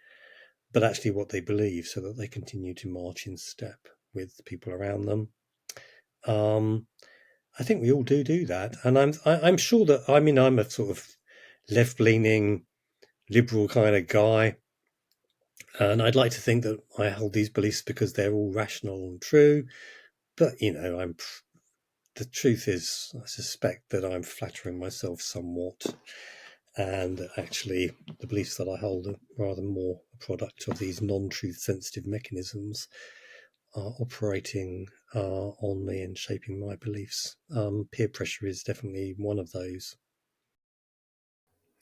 but actually what they believe, so that they continue to march in step with people around them. I think we all do that, and I'm sure that I'm a sort of left-leaning, liberal kind of guy, and I'd like to think that I hold these beliefs because they're all rational and true. But the truth is, I suspect that I'm flattering myself somewhat, and actually the beliefs that I hold are rather more a product of these non-truth sensitive mechanisms operating on me and shaping my beliefs. Peer pressure is definitely one of those.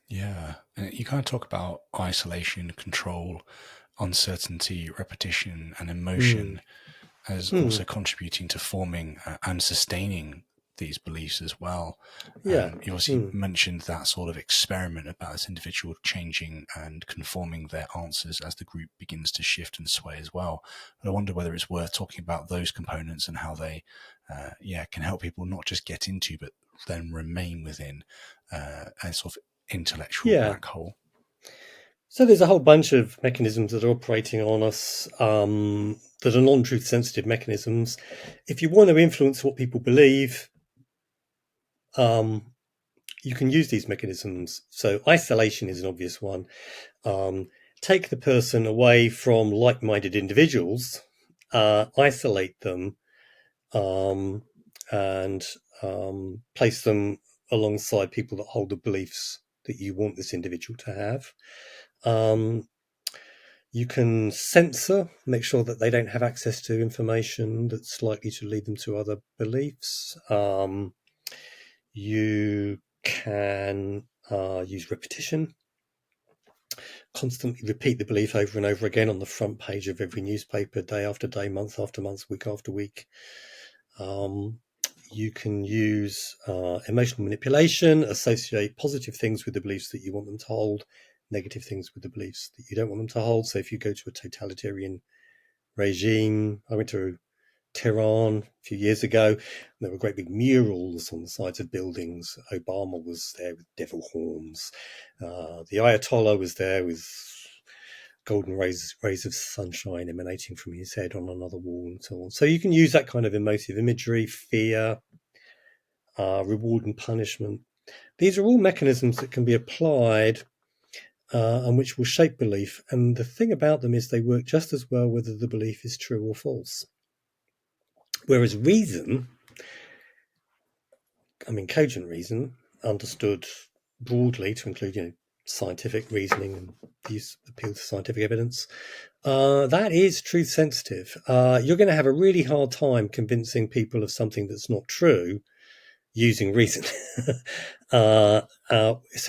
Yeah, and you kind of talk about isolation, control, uncertainty, repetition, and emotion as also contributing to forming and sustaining these beliefs as well. Yeah. You obviously mentioned that sort of experiment about this individual changing and conforming their answers as the group begins to shift and sway as well. But I wonder whether it's worth talking about those components and how they can help people not just get into, but then remain within a sort of intellectual black hole. So there's a whole bunch of mechanisms that are operating on us that are non-truth sensitive mechanisms. If you want to influence what people believe, you can use these mechanisms. So isolation is an obvious one. Take the person away from like-minded individuals, isolate them, and place them alongside people that hold the beliefs that you want this individual to have. You can censor, make sure that they don't have access to information that's likely to lead them to other beliefs. You can use repetition, constantly repeat the belief over and over again on the front page of every newspaper, day after day, month after month, week after week. You can use emotional manipulation, associate positive things with the beliefs that you want them to hold, negative things with the beliefs that you don't want them to hold. So if you go to a totalitarian regime, I went to Tehran a few years ago, and there were great big murals on the sides of buildings. Obama was there with devil horns. The Ayatollah was there with golden rays of sunshine emanating from his head on another wall and so on. So you can use that kind of emotive imagery, fear, reward and punishment. These are all mechanisms that can be applied and which will shape belief. And the thing about them is they work just as well whether the belief is true or false. Whereas reason, cogent reason, understood broadly to include, scientific reasoning and the appeal to scientific evidence, that is truth sensitive. You're going to have a really hard time convincing people of something that's not true using reason. So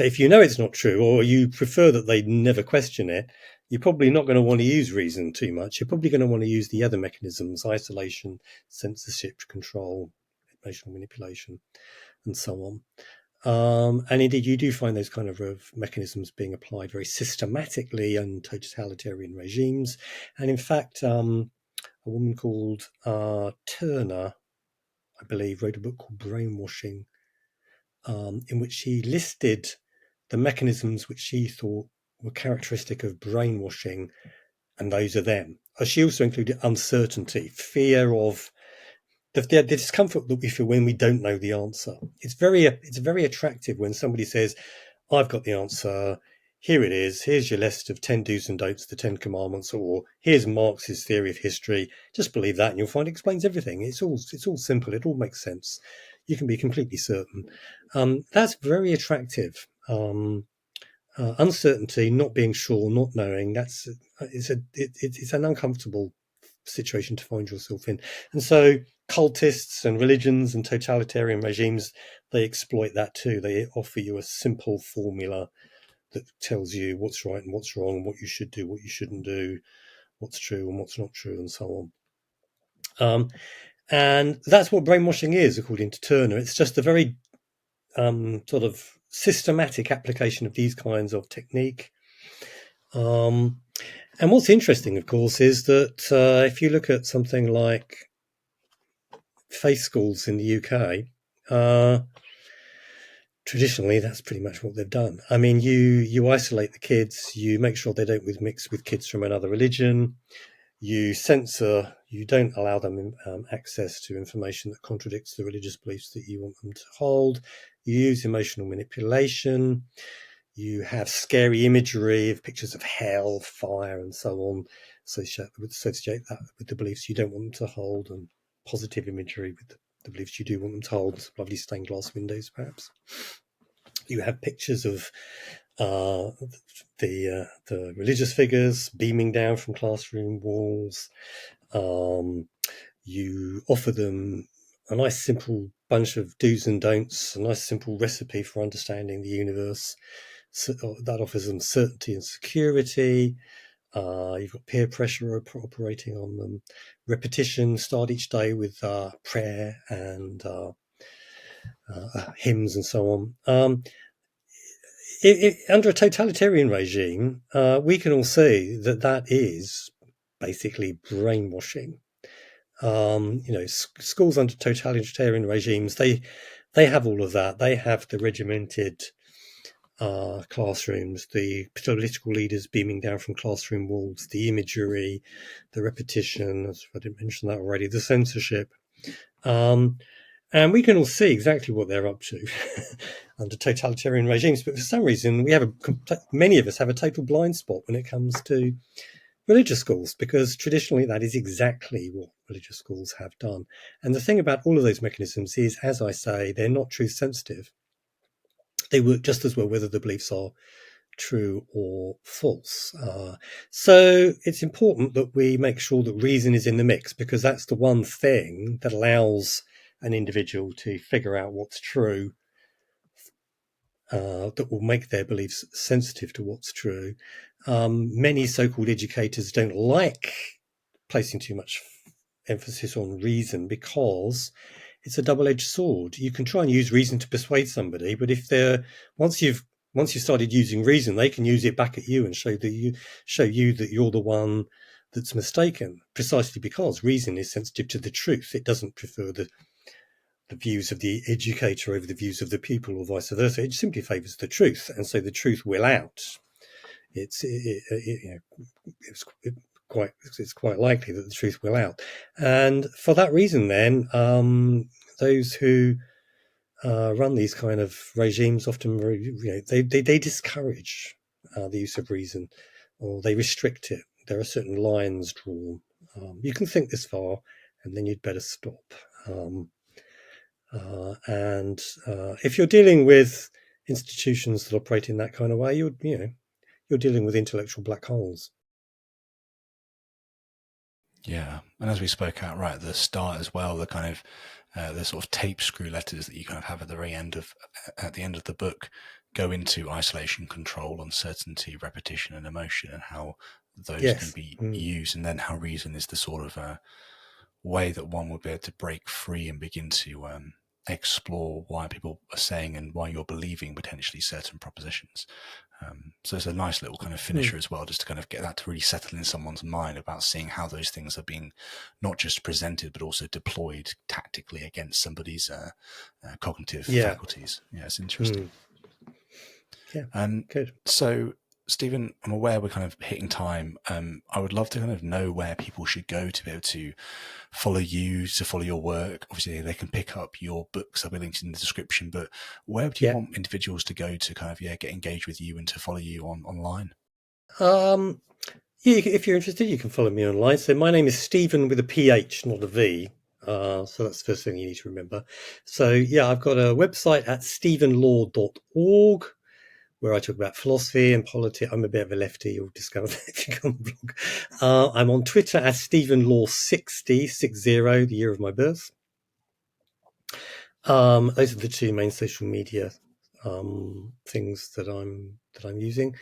if you know it's not true, or you prefer that they never question it, you're probably not going to want to use reason too much. You're probably going to want to use the other mechanisms: isolation, censorship, control, emotional manipulation, and so on. And indeed, you do find those kind of mechanisms being applied very systematically in totalitarian regimes. And in fact, a woman called Turner, I believe, wrote a book called Brainwashing, in which she listed the mechanisms which she thought were characteristic of brainwashing, and those are them. She also included uncertainty, fear of the discomfort that we feel when we don't know the answer. It's very attractive when somebody says, I've got the answer, here it is, here's your list of 10 do's and don'ts, the 10 commandments, or here's Marx's theory of history, just believe that and you'll find it explains everything. It's all simple, it all makes sense. You can be completely certain. That's very attractive. Uncertainty, not being sure, not knowing, it's an uncomfortable situation to find yourself in. And so cultists and religions and totalitarian regimes, they exploit that too. They offer you a simple formula that tells you what's right and what's wrong, what you should do, what you shouldn't do, what's true and what's not true, and so on. And that's what brainwashing is, according to Turner. It's just a very sort of systematic application of these kinds of technique. And what's interesting, of course, is that if you look at something like faith schools in the UK, traditionally that's pretty much what they've done. You isolate the kids, you make sure they don't mix with kids from another religion, you censor, you don't allow them access to information that contradicts the religious beliefs that you want them to hold, you use emotional manipulation, you have scary imagery of pictures of hell, fire, and so on, associate that with the beliefs you don't want them to hold, and positive imagery with the beliefs you do want them to hold, lovely stained glass windows, perhaps. You have pictures of the religious figures beaming down from classroom walls. You offer them a nice simple bunch of do's and don'ts, a nice simple recipe for understanding the universe. So that offers them certainty and security. You've got peer pressure operating on them. Repetition, start each day with prayer and hymns and so on. Under a totalitarian regime, we can all see that is basically brainwashing. Schools under totalitarian regimes, they have all of that. They have the regimented classrooms, the political leaders beaming down from classroom walls, the imagery, the repetition, as I didn't mention that already, the censorship. And we can all see exactly what they're up to under totalitarian regimes. But for some reason, many of us have a total blind spot when it comes to religious schools, because traditionally that is exactly what religious schools have done. And the thing about all of those mechanisms is, as I say, they're not truth sensitive. They work just as well whether the beliefs are true or false. So it's important that we make sure that reason is in the mix, because that's the one thing that allows an individual to figure out what's true, that will make their beliefs sensitive to what's true. Many so-called educators don't like placing too much emphasis on reason, because it's a double-edged sword. You can try and use reason to persuade somebody, but if once you've started using reason, they can use it back at you and show you that you're the one that's mistaken, precisely because reason is sensitive to the truth. It doesn't prefer the views of the educator over the views of the pupil, or vice versa. It simply favours the truth, and so the truth will out. It's quite likely that the truth will out, and for that reason, then those who run these kind of regimes often they discourage the use of reason, or they restrict it. There are certain lines drawn. You can think this far, and then you'd better stop. And if you're dealing with institutions that operate in that kind of way, you're dealing with intellectual black holes. Yeah, and as we spoke out right at the start as well, the kind of the sort of TapeScrew letters that you kind of have at the very end of the book go into isolation, control, uncertainty, repetition, and emotion, and how those can be used, and then how reason is the sort of way that one would be able to break free and begin to explore why people are saying and why you're believing potentially certain propositions. So it's a nice little kind of finisher as well, just to kind of get that to really settle in someone's mind about seeing how those things are being not just presented, but also deployed tactically against somebody's cognitive faculties. Yeah, it's interesting. Yeah, good. So, Stephen, I'm aware we're kind of hitting time. I would love to kind of know where people should go to be able to follow you, to follow your work. Obviously, they can pick up your books. I'll be linked in the description. But where do you want individuals to go to kind of get engaged with you and to follow you online? If you're interested, you can follow me online. So my name is Stephen with a PH, not a V. So that's the first thing you need to remember. So I've got a website at stephenlaw.org, where I talk about philosophy and politics. I'm a bit of a lefty, you'll discover that if you go on the blog. I'm on Twitter at StephenLaw60, 60, the year of my birth. Those are the two main social media things that I'm using.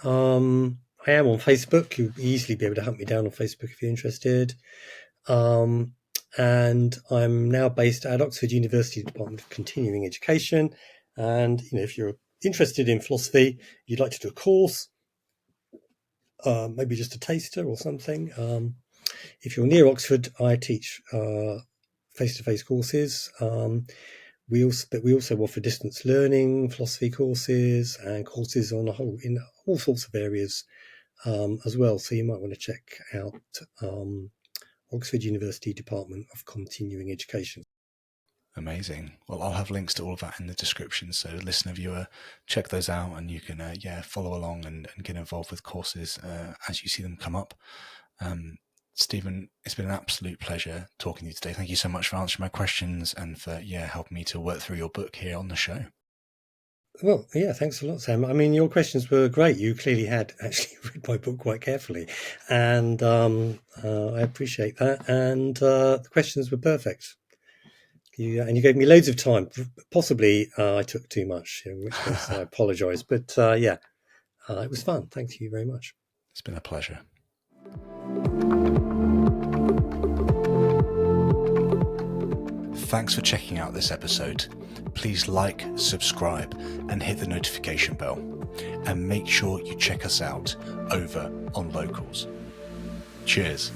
I am on Facebook. You'll easily be able to hunt me down on Facebook if you're interested. And I'm now based at Oxford University Department of Continuing Education. And if you're interested in philosophy, you'd like to do a course, maybe just a taster or something. If you're near Oxford, I teach face-to-face courses. We also offer distance learning philosophy courses and courses in all sorts of areas as well. So you might want to check out Oxford University Department of Continuing Education. Amazing. Well, I'll have links to all of that in the description. So listener, viewer, check those out and you can follow along and get involved with courses as you see them come up. Stephen, it's been an absolute pleasure talking to you today. Thank you so much for answering my questions and for helping me to work through your book here on the show. Well, thanks a lot, Sam. I mean, your questions were great. You clearly had actually read my book quite carefully, and I appreciate that. And the questions were perfect. You gave me loads of time. Possibly I took too much, in which case I apologise. But it was fun. Thank you very much. It's been a pleasure. Thanks for checking out this episode. Please like, subscribe, and hit the notification bell. And make sure you check us out over on Locals. Cheers.